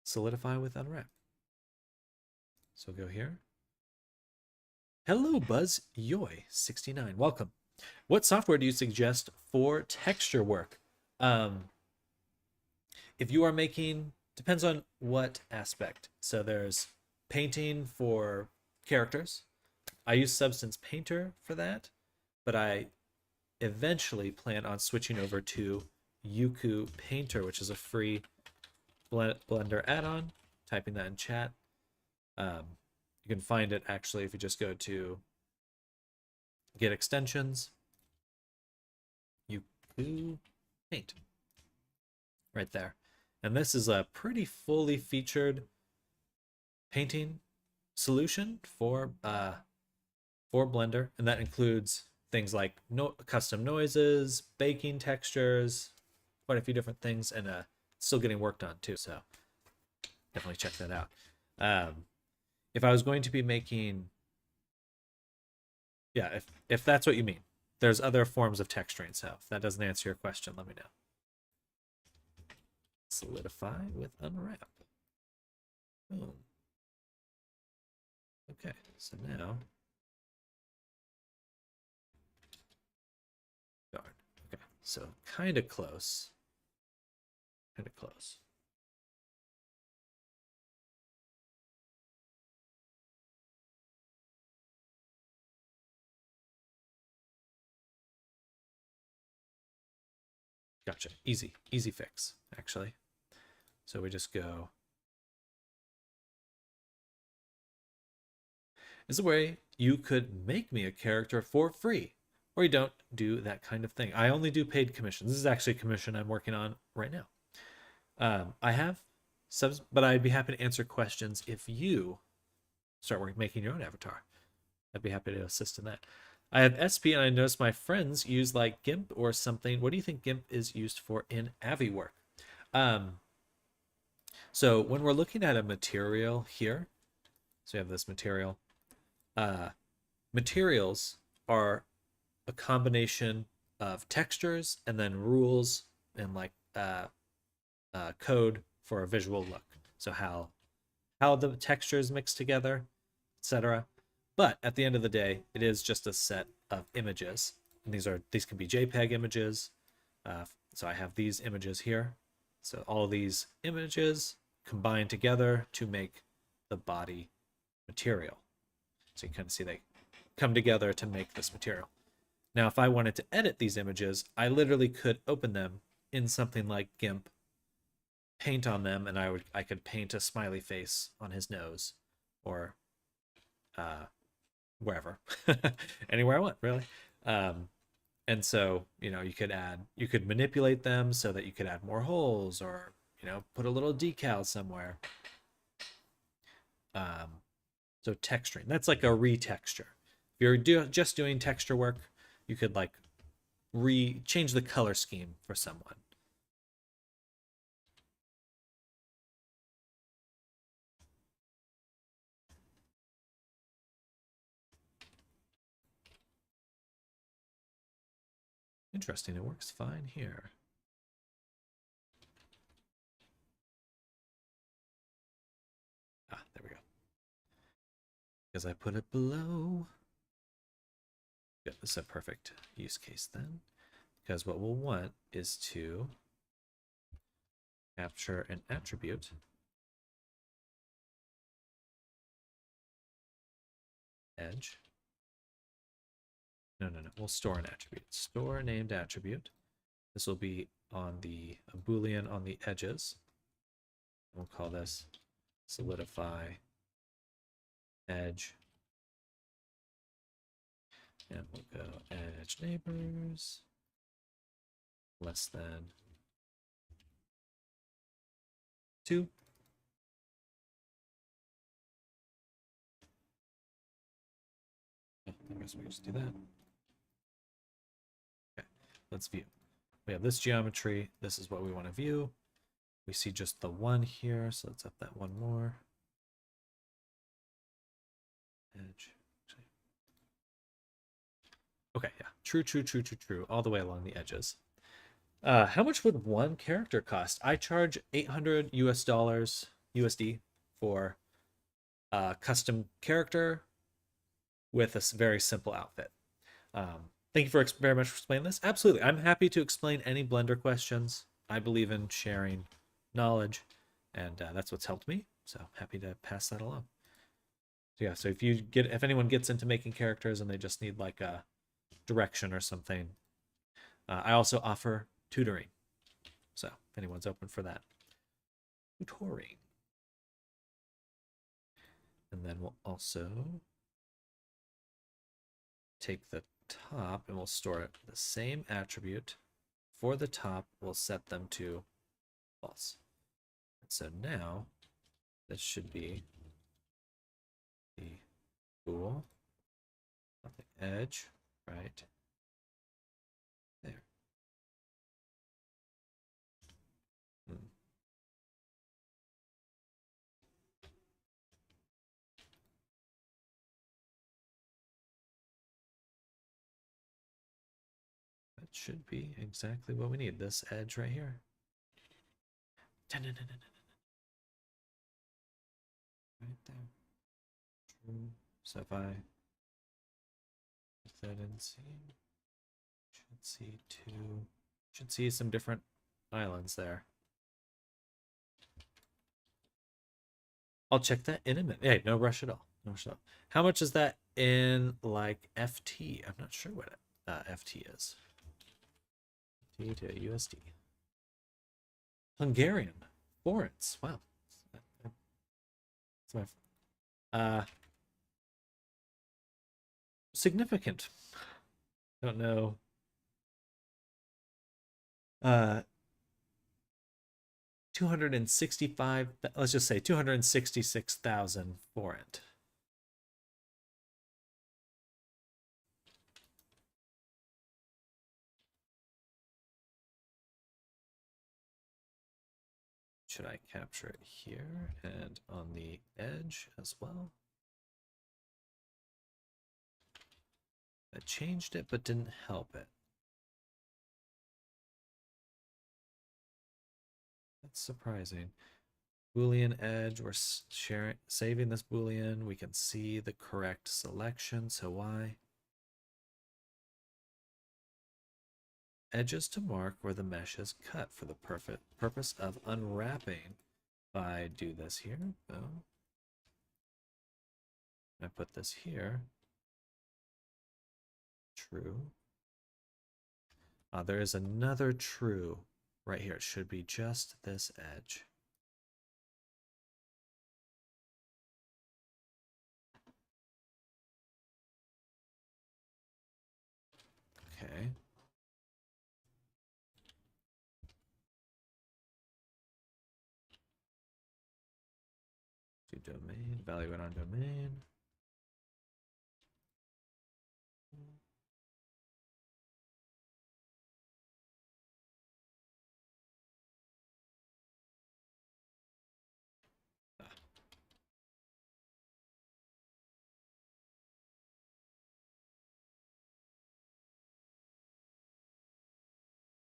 Solidify with unwrap. So go here. Hello, Buzz Yoy 69. Welcome. What software do you suggest for texture work? If you are making, depends on what aspect. So there's painting for characters. I use Substance Painter for that, but I eventually plan on switching over to Yuku Painter, which is a free Blender add-on. Typing that in chat. You can find it actually if you just go to Get Extensions, Yuku Paint, right there. And this is a pretty fully featured painting solution for Blender, and that includes things like custom noises, baking textures, quite a few different things, and still getting worked on too. So definitely check that out. If I was going to be making, yeah, if that's what you mean, there's other forms of texturing. So if that doesn't answer your question, let me know. Solidify with unwrap. Boom. Okay, so now, darn. Okay, so kind of close. Kind of close. Gotcha. Easy fix, actually. So we just go. Is a way you could make me a character for free, or you don't do that kind of thing. I only do paid commissions. This is actually a commission I'm working on right now. I have subs, but I'd be happy to answer questions if you start making your own avatar. I'd be happy to assist in that. I have SP, and I noticed my friends use like GIMP or something. What do you think GIMP is used for in Avi work? So when we're looking at a material here, so we have this material. Materials are a combination of textures and then rules and like code for a visual look. So how the textures mix together, etc. But at the end of the day, it is just a set of images, and these can be JPEG images. So I have these images here. So all these images combine together to make the body material. So you kind of see they come together to make this material. Now, if I wanted to edit these images, I literally could open them in something like GIMP, paint on them, and I could paint a smiley face on his nose, or wherever, anywhere I want, really. And so, you could manipulate them so that you could add more holes, or put a little decal somewhere. So texturing, that's like a retexture. If you're just doing texture work, you could like change the color scheme for someone. Interesting, it works fine here. Ah, there we go. Because I put it below. Yeah, this is a perfect use case then. Because what we'll want is to capture an attribute. Edge. No. We'll store an attribute. Store named attribute. This will be on a Boolean on the edges. We'll call this solidify edge. And we'll go edge neighbors less than 2. Oh, I guess we just do that. Okay, let's view. We have this geometry. This is what we want to view. We see just the 1 here, so let's up that 1 more. Edge. Okay, yeah. True, all the way along the edges. How much would one character cost? I charge $800 USD for a custom character with a very simple outfit. Thank you very much for explaining this. Absolutely. I'm happy to explain any Blender questions. I believe in sharing knowledge, and that's what's helped me. So happy to pass that along. So yeah, so if anyone gets into making characters and they just need like a direction or something, I also offer tutoring. So if anyone's open for that, tutoring. And then we'll also take the top and we'll store it the same attribute. For the top, we'll set them to false. And so now this should be the spool, not the edge, right there. That should be exactly what we need. This edge right here. Right there. True. So if I put that in C, should see some different islands there. I'll check that in a minute. Hey, no rush at all. No rush at all. How much is that in like FT? I'm not sure what FT is. FT to USD. Hungarian. Forints. Wow. That's my significant. Don't know. 265, let's just say 266,000 forint. Should I capture it here and on the edge as well? I changed it but didn't help it. That's surprising. Boolean edge, we're saving this Boolean. We can see the correct selection, so why? Edges to mark where the mesh is cut for the purpose of unwrapping. If I do this here, boom. I put this here. True. There is another true right here. It should be just this edge. Okay. Do domain, evaluate on domain.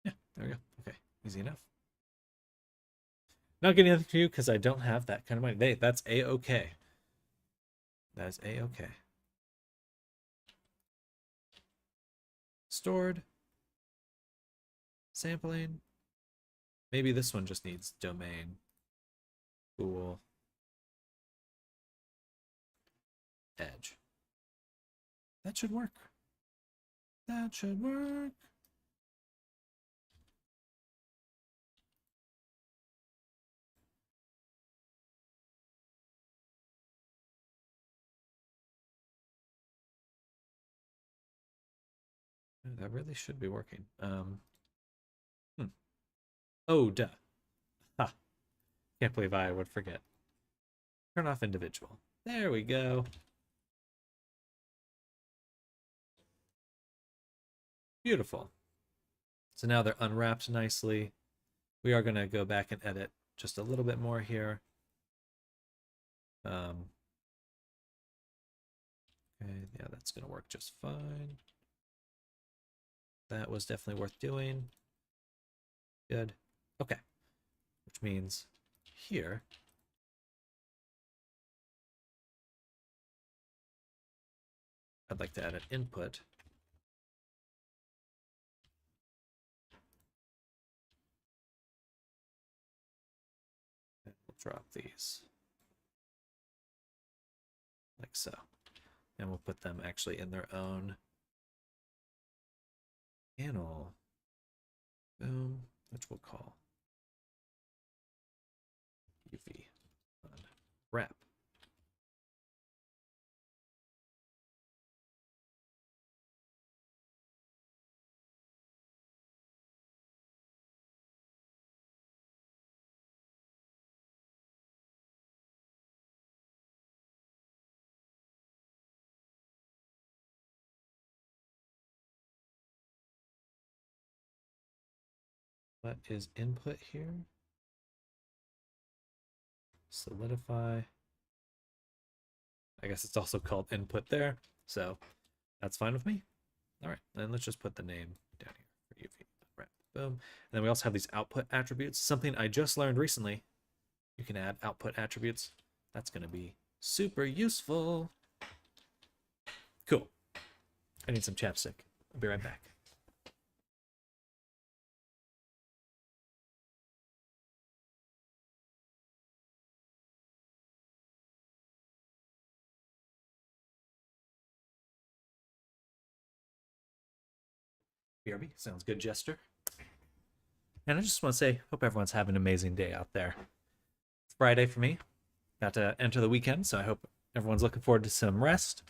Yeah, there we go. Okay, easy enough. Not getting anything to you because I don't have that kind of money. That's A-okay. That is A-okay. Stored. Sampling. Maybe this one just needs domain. Cool. Edge. That should work. That should work. That really should be working. Oh, duh. Ha. Can't believe I would forget. Turn off individual. There we go. Beautiful. So now they're unwrapped nicely. We are going to go back and edit just a little bit more here. Okay, yeah, that's going to work just fine. That was definitely worth doing. Good. Okay. Which means here, I'd like to add an input. And we'll drop these like so. And we'll put them actually in their own panel. Boom, which we'll call UV wrap. What is input here? Solidify. I guess it's also called input there, so that's fine with me. All right, then let's just put the name down here for UV. Right, boom. And then we also have these output attributes, something I just learned recently. You can add output attributes. That's going to be super useful. Cool. I need some chapstick. I'll be right back. BRB, sounds good, Jester. And I just want to say, hope everyone's having an amazing day out there. It's Friday for me. Got to enter the weekend, so I hope everyone's looking forward to some rest,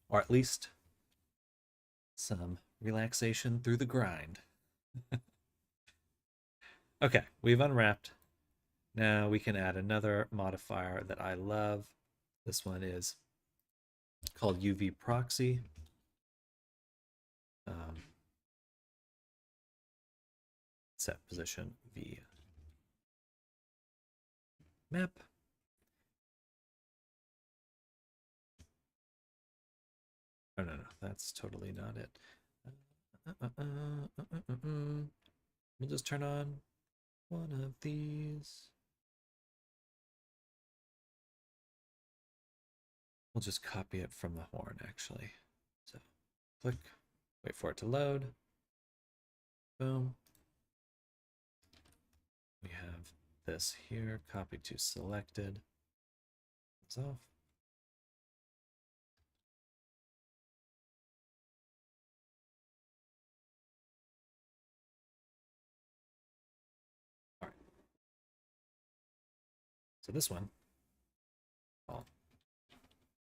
or at least some relaxation through the grind. Okay, we've unwrapped. Now we can add another modifier that I love. This one is called UV proxy. Set position V map. Oh, no, that's totally not it. We'll just turn on one of these. We'll just copy it from the horn, actually. So click, wait for it to load. Boom. We have this here, copy to selected. It's off. All right. So this one,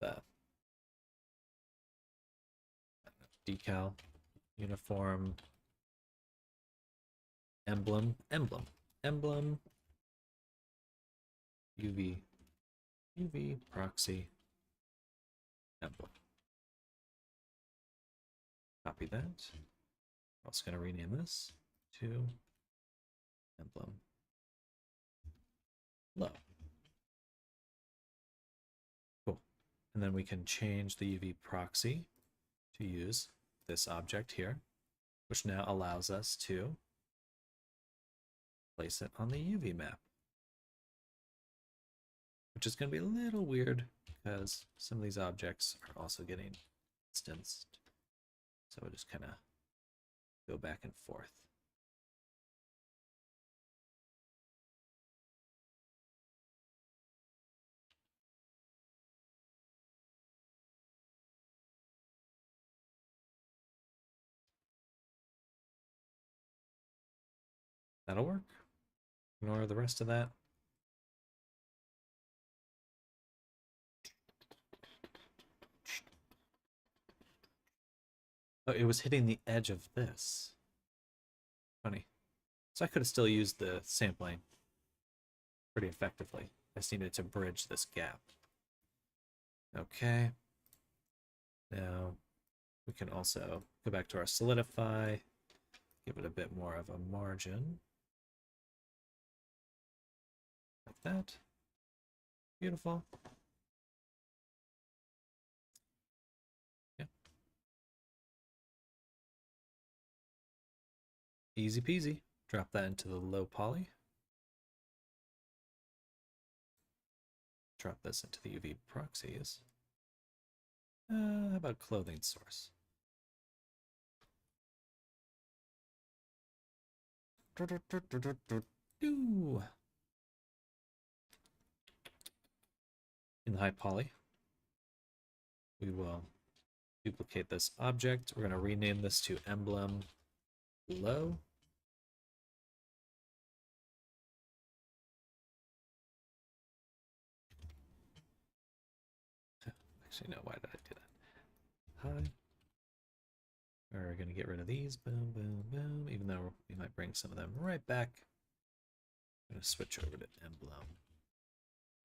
the decal, uniform, emblem, UV proxy, emblem. Copy that. We're also going to rename this to emblem low. Cool. And then we can change the UV proxy to use this object here, which now allows us to place it on the UV map, which is going to be a little weird because some of these objects are also getting instanced. So we'll just kind of go back and forth. That'll work. Ignore the rest of that. Oh, it was hitting the edge of this. Funny. So I could have still used the sampling. pretty effectively. I just needed to bridge this gap. Okay. Now we can also go back to our solidify, give it a bit more of a margin. Like that. Beautiful. Yeah. Easy peasy. Drop that into the low poly. Drop this into the UV proxies. How about clothing source? In the high poly, we will duplicate this object. We're going to rename this to emblem low. Actually, no, why did I do that? High. We're going to get rid of these. Boom, boom, boom. Even though we might bring some of them right back. I'm going to switch over to emblem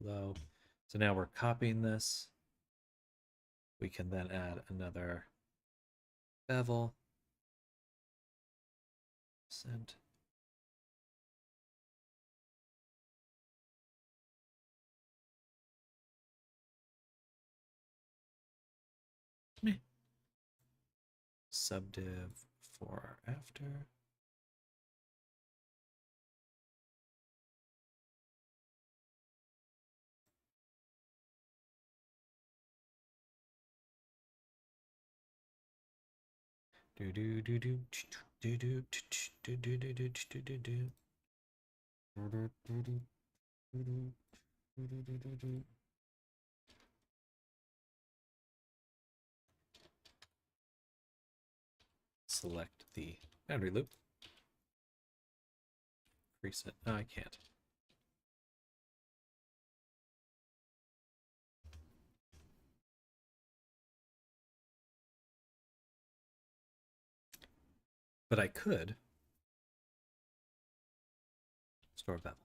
low. So now we're copying this. We can then add another bevel. Send. Subdiv for after. Do do do do do do do do do do do do do. Select the boundary loop. Reset. No, I can't. But I could store bevel.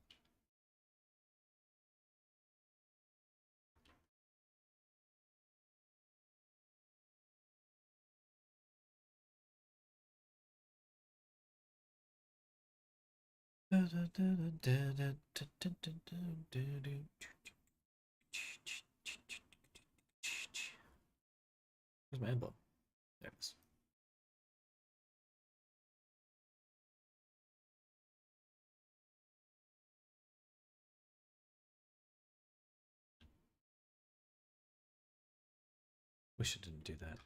Where's my emblem? There it is. Wish it didn't do that.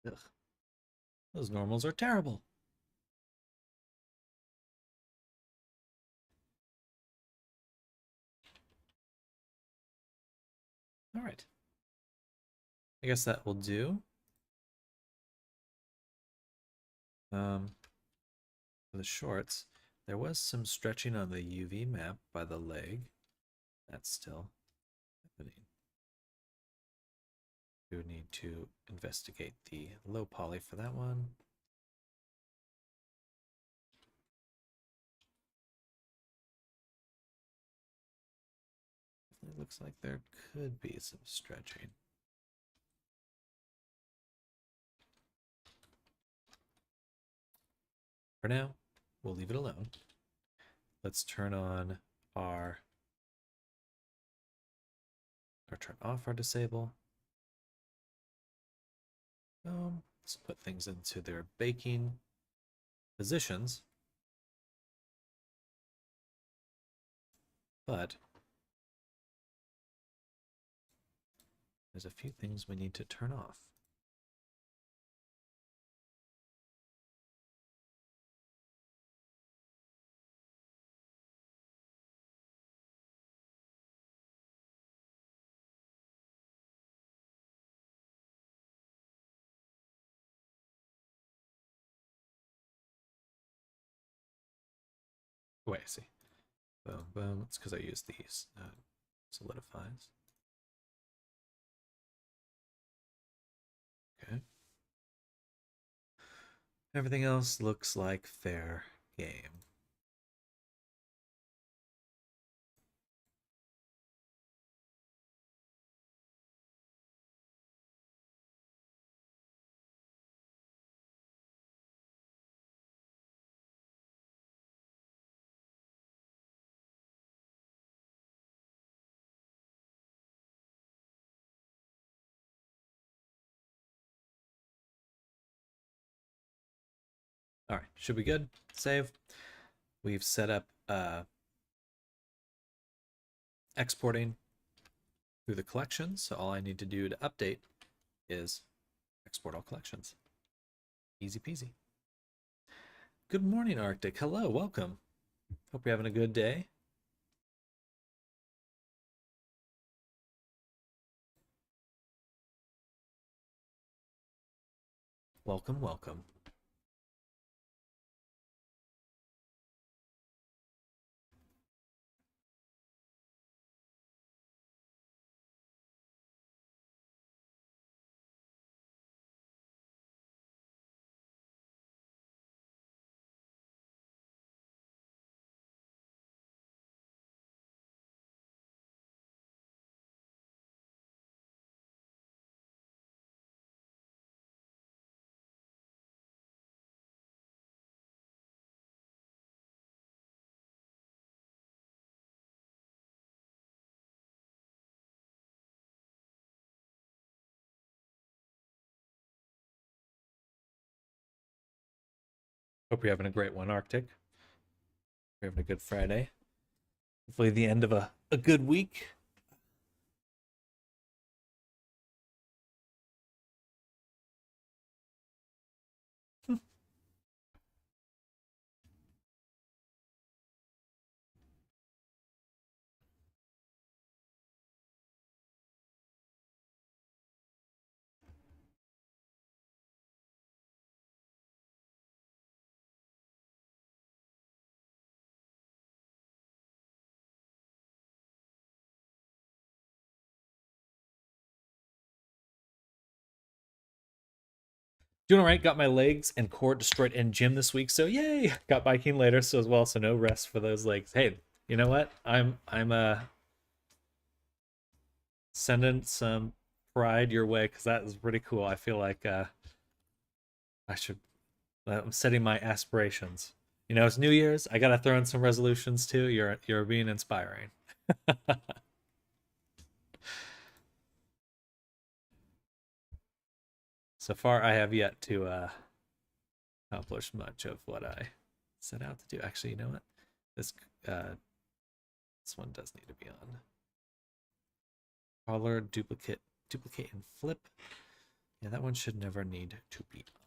Ugh. Those normals are terrible. All right. I guess that will do. For the shorts, there was some stretching on the UV map by the leg. That's still happening. We would need to investigate the low poly for that one. It looks like there could be some stretching. For now, we'll leave it alone. Let's turn on our, or turn off our disable. Let's put things into their baking positions. But there's a few things we need to turn off. Wait, I see. Boom, boom. It's because I use these. Solidifies. Okay. Everything else looks like fair game. All right, should be good. Save. We've set up exporting through the collections. So all I need to do to update is export all collections. Easy peasy. Good morning, Arctic. Hello, welcome. Hope you're having a good day. Welcome, welcome. Hope you're having a great one, Arctic. You're having a good Friday. Hopefully the end of a good week. Doing all right. Got my legs and core destroyed in gym this week, so yay! Got biking later, so as well, so no rest for those legs. Hey, you know what? I'm sending some pride your way because that is pretty cool. I feel like I should. I'm setting my aspirations. You know, it's New Year's. I gotta throw in some resolutions too. You're being inspiring. So far, I have yet to accomplish much of what I set out to do. Actually, you know what? This one does need to be on. Color, duplicate, and flip. Yeah, that one should never need to be on.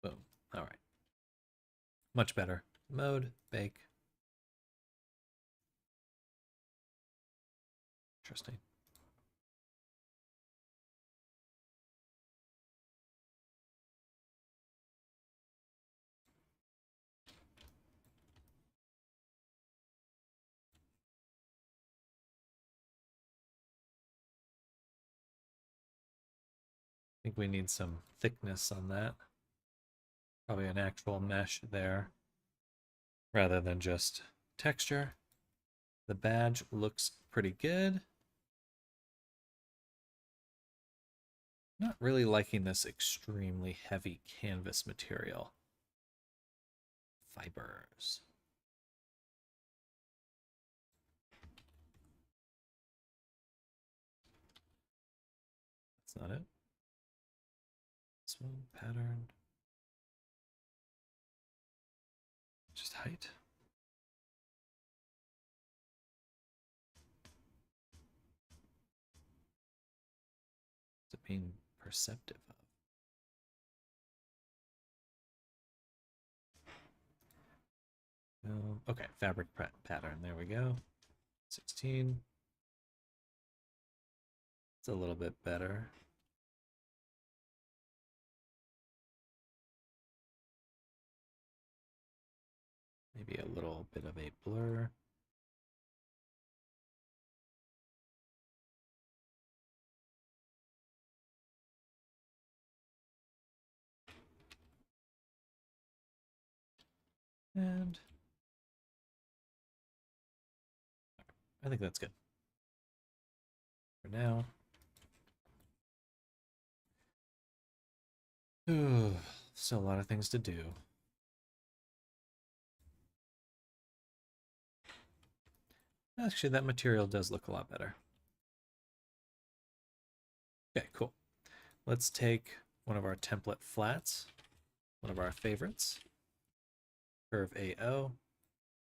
Boom. All right. Much better. Mode, bake. Interesting. I think we need some thickness on that. Probably an actual mesh there rather than just texture. The badge looks pretty good. Not really liking this extremely heavy canvas material. Fibers. That's not it. This one, pattern. Just height. Is it being perceptive of? Okay, fabric pattern. There we go. 16. It's a little bit better. Maybe a little bit of a blur. And I think that's good for now. Ooh, still a lot of things to do. Actually, that material does look a lot better. Okay, cool. Let's take one of our template flats, one of our favorites, curve AO.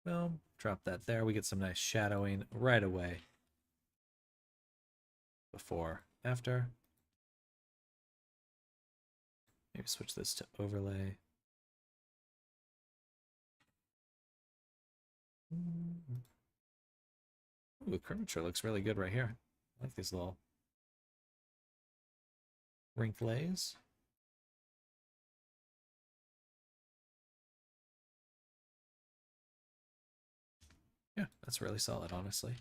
Boom, drop that there. We get some nice shadowing right away. Before, after. Maybe switch this to overlay. Ooh, the curvature looks really good right here. I like these little wrinkles. Yeah, that's really solid, honestly.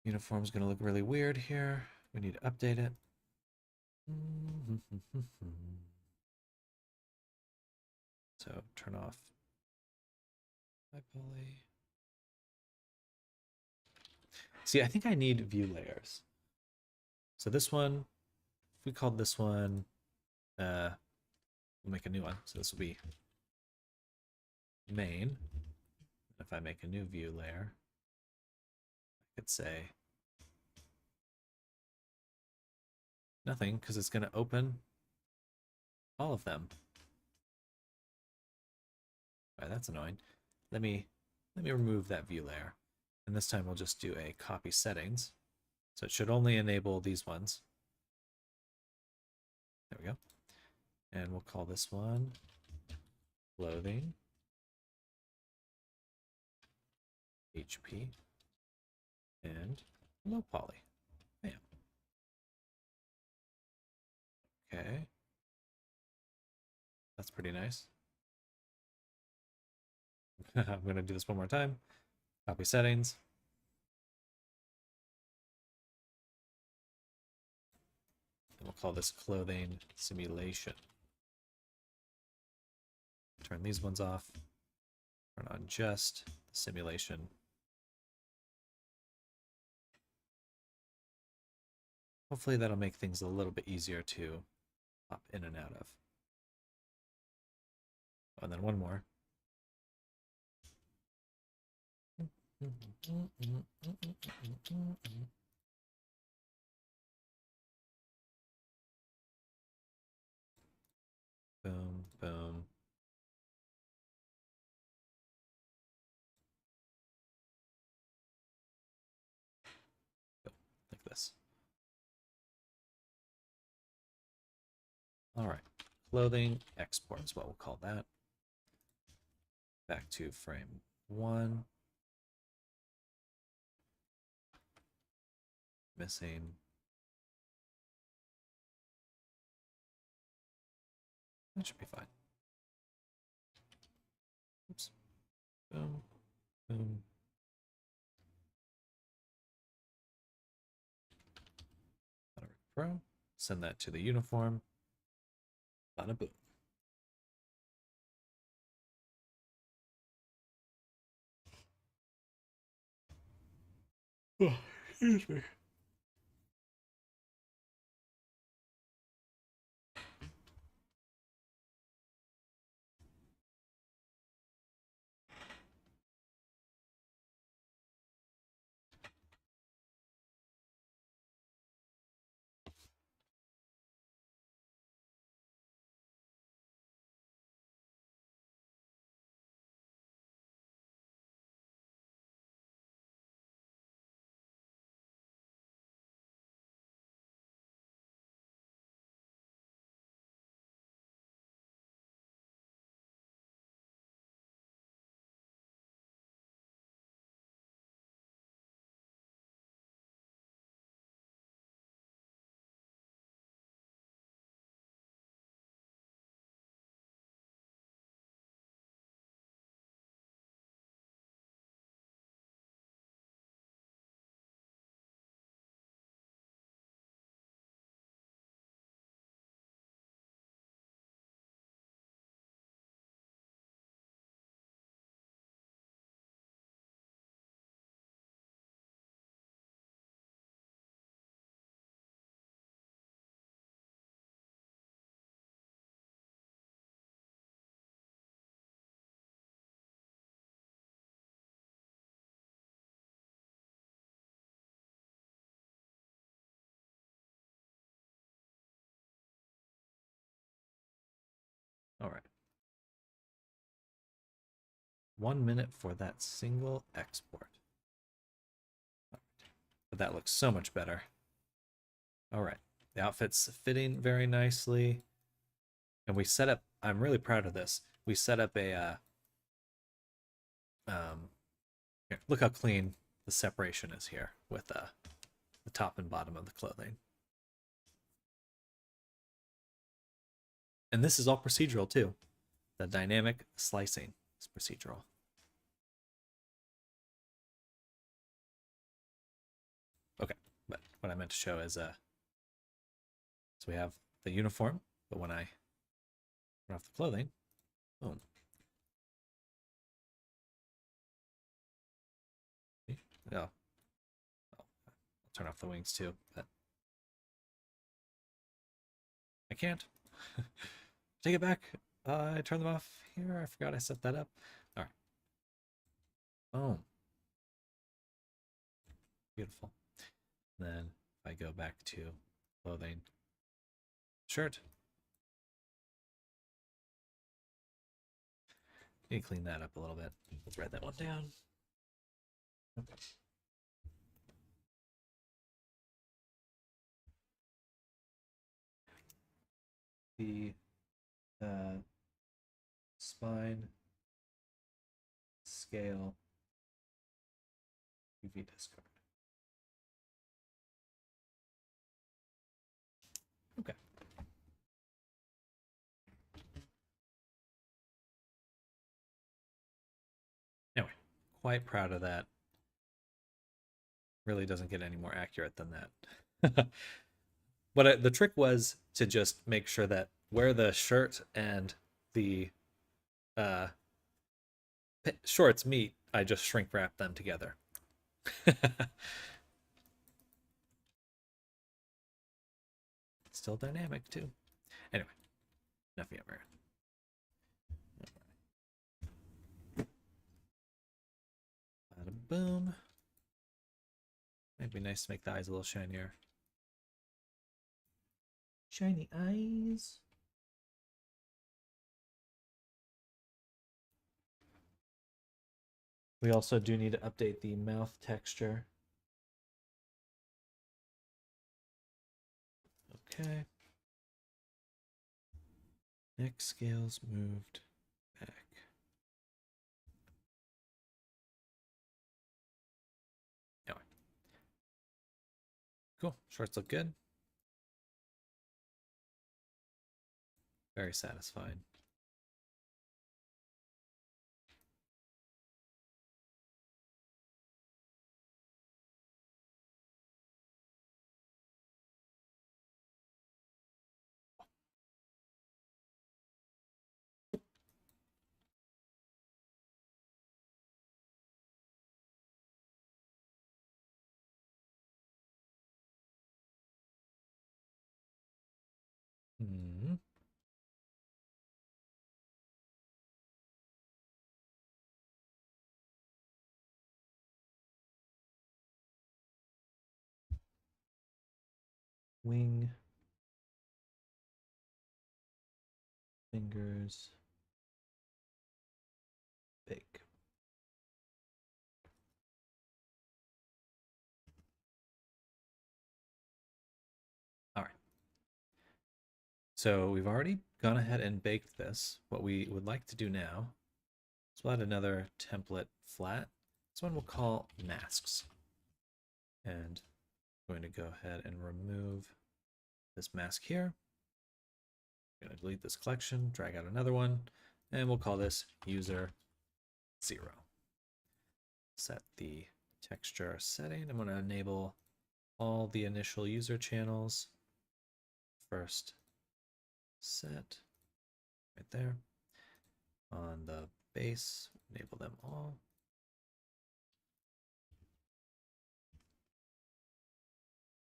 Uniform's gonna look really weird here. We need to update it. So turn off poly. See, I think I need view layers. So this one, if we called this one, we'll make a new one. So this will be main. If I make a new view layer, I could say nothing because it's going to open all of them. All right, that's annoying. Let me remove that view layer. And this time we'll just do a copy settings. So it should only enable these ones. There we go. And we'll call this one clothing HP and low poly. Bam. Okay. That's pretty nice. I'm going to do this one more time. Copy settings. And we'll call this clothing simulation. Turn these ones off. Turn on just the simulation. Hopefully that'll make things a little bit easier to pop in and out of. Oh, and then one more. Boom, boom. Like this. All right. Clothing export is what we'll call that. Back to frame 1. Missing. That should be fine. Oops. Boom. Boom. Pro. Send that to the uniform. Bada boom. Oh, excuse me. 1 minute for that single export. But that looks so much better. All right, the outfit's fitting very nicely. And we set up, I'm really proud of this. We set up a, here, look how clean the separation is here with the top and bottom of the clothing. And this is all procedural too. The dynamic slicing is procedural. Okay, but what I meant to show is so we have the uniform, but when I turn off the clothing, boom. Oh, I'll turn off the wings too, but I can't. Take it back. I turned them off here. I forgot I set that up. All right. Boom. Beautiful. Then if I go back to clothing, shirt. Let me clean that up a little bit. Let's write that one down. Okay. The spine scale UV discard. Okay. Anyway, quite proud of that. Really doesn't get any more accurate than that. But the trick was to just make sure that where the shirt and the shorts meet, I just shrink wrap them together. Still dynamic too. Anyway, enough yammer. Bada boom. Might be nice to make the eyes a little shinier. Shiny eyes. We also do need to update the mouth texture. Okay. Neck scales moved back. Anyway. Cool. Shorts look good. Very satisfying. Hmm. Wing. Fingers. Bake. All right. So we've already gone ahead and baked this. What we would like to do now is we'll add another template flat. This one we'll call masks. And I'm going to go ahead and remove this mask here. I'm going to delete this collection, drag out another one, and we'll call this user 0. Set the texture setting. I'm going to enable all the initial user channels. First set right there. On the base, enable them all.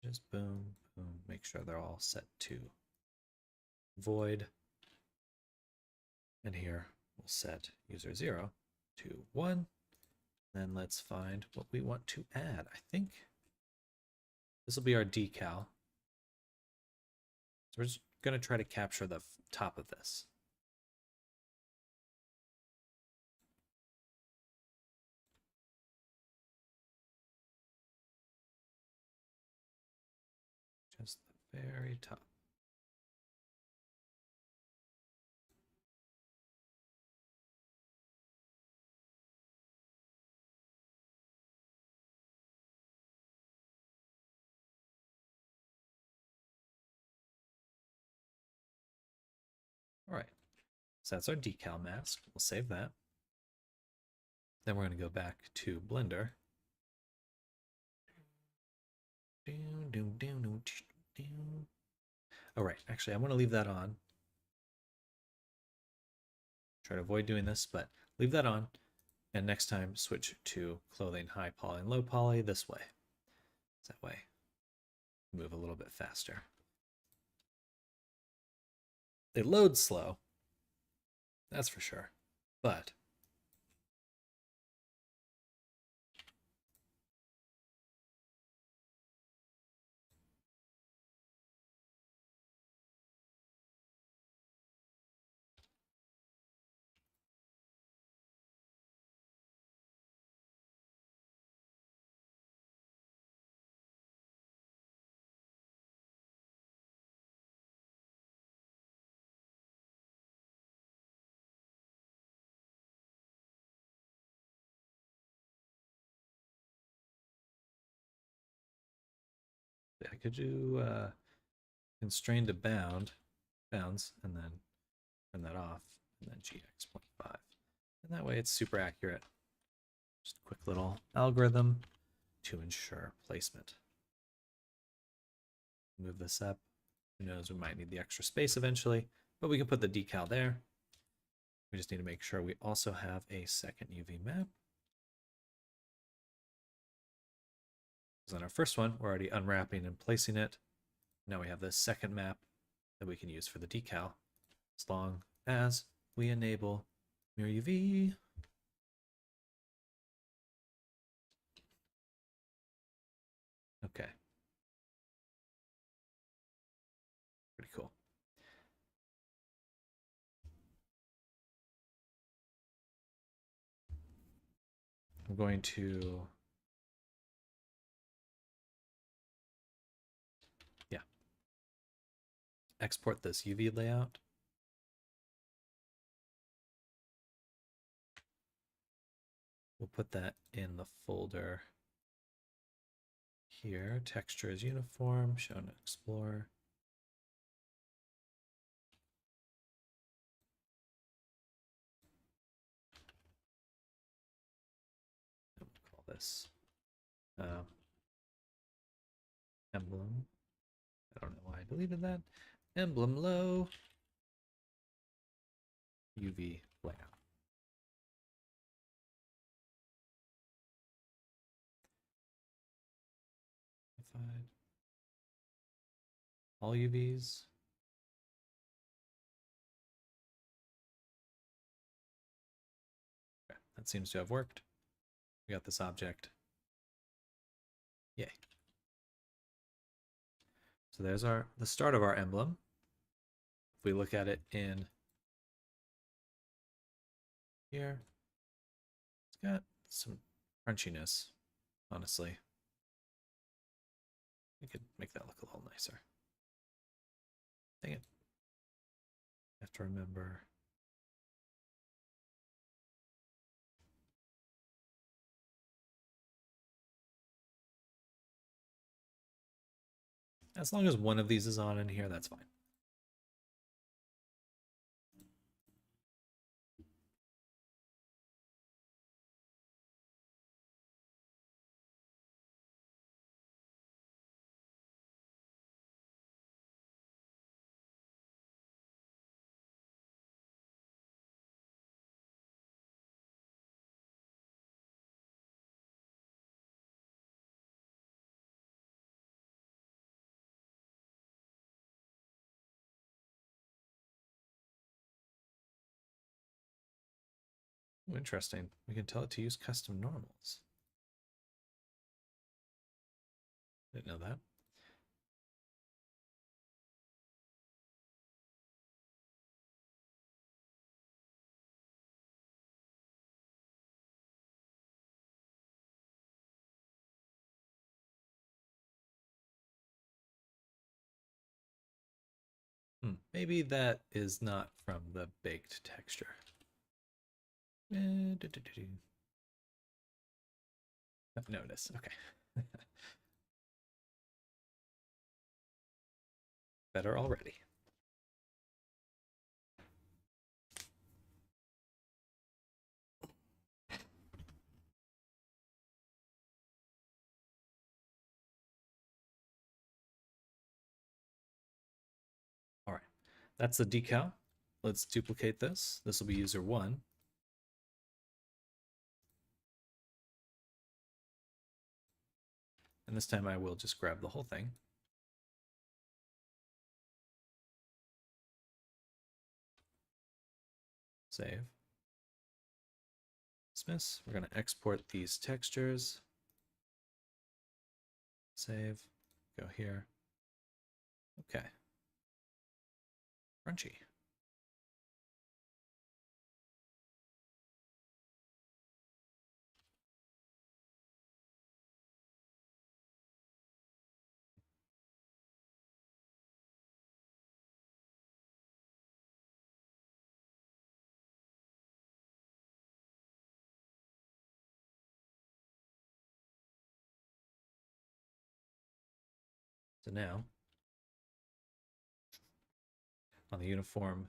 Just boom, boom, make sure they're all set to void. And here we'll set user 0 to 1. Then let's find what we want to add. I think this will be our decal. So we're just going to try to capture the top of this. Just the very top. All right, so that's our decal mask. We'll save that. Then we're going to go back to Blender. All right, actually, I want to leave that on. Try to avoid doing this, but leave that on. And next time, switch to clothing high poly and low poly this way. That way, move a little bit faster. They load slow, that's for sure, but I could do constrained to bounds, and then turn that off, and then GX.5. And that way it's super accurate. Just a quick little algorithm to ensure placement. Move this up. Who knows, we might need the extra space eventually, but we can put the decal there. We just need to make sure we also have a second UV map. Because on our first one, we're already unwrapping and placing it. Now we have this second map that we can use for the decal, as long as we enable mirror UV. Okay. Pretty cool. I'm going to, export this UV layout. We'll put that in the folder here. Texture is uniform, shown in Explorer. And we'll call this emblem. I don't know why I deleted that. Emblem low UV layout. All UVs. Okay, that seems to have worked. We got this object. Yay. So there's the start of our emblem. If we look at it in here, it's got some crunchiness, honestly. We could make that look a little nicer. Dang it. I have to remember. As long as one of these is on in here, that's fine. Ooh, interesting. We can tell it to use custom normals. Didn't know that. Maybe that is not from the baked texture. Notice. Okay. Better already. All right, that's the decal. Let's duplicate this. This will be user 1. And this time I will just grab the whole thing. Save. Dismiss. We're going to export these textures. Save. Go here. Okay. Crunchy. So now, on the uniform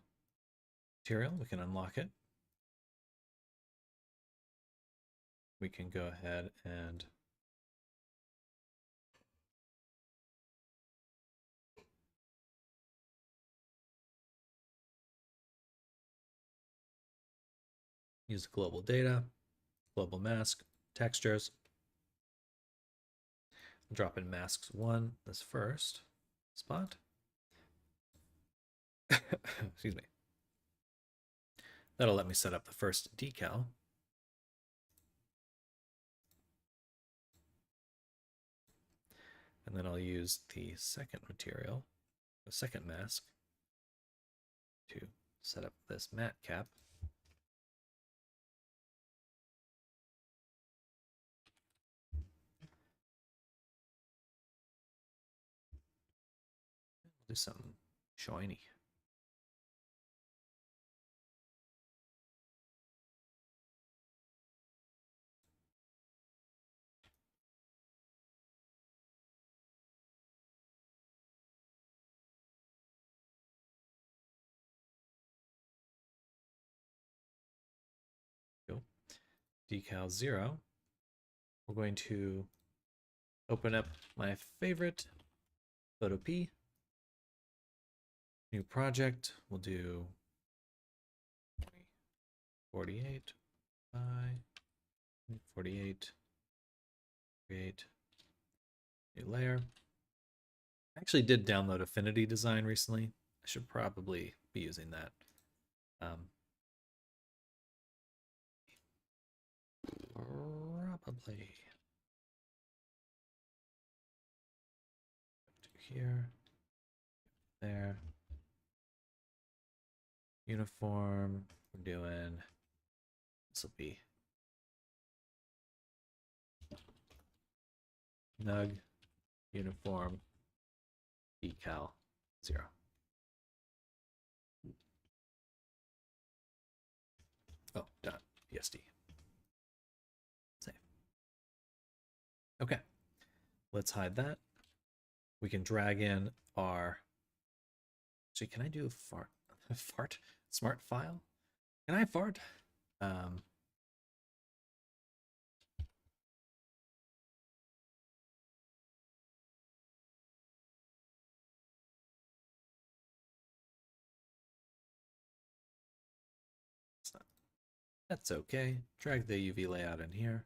material, we can unlock it. We can go ahead and use global data, global mask, textures. Drop in masks 1, this first spot. Excuse me. That'll let me set up the first decal. And then I'll use the second material, the second mask, to set up this matte cap. Do something shiny. Cool. Decal 0. We're going to open up my favorite photo P. New project. We'll do 48 by 48. Create a layer. I actually did download Affinity Design recently. I should probably be using that. Probably. Here, there. Uniform. We're doing. This will be nug uniform decal 0. Oh, dot PSD. Save. Okay, let's hide that. We can drag in our. Actually, can I do fart? Fart? Smart file? Can I fart? That's okay. Drag the UV layout in here.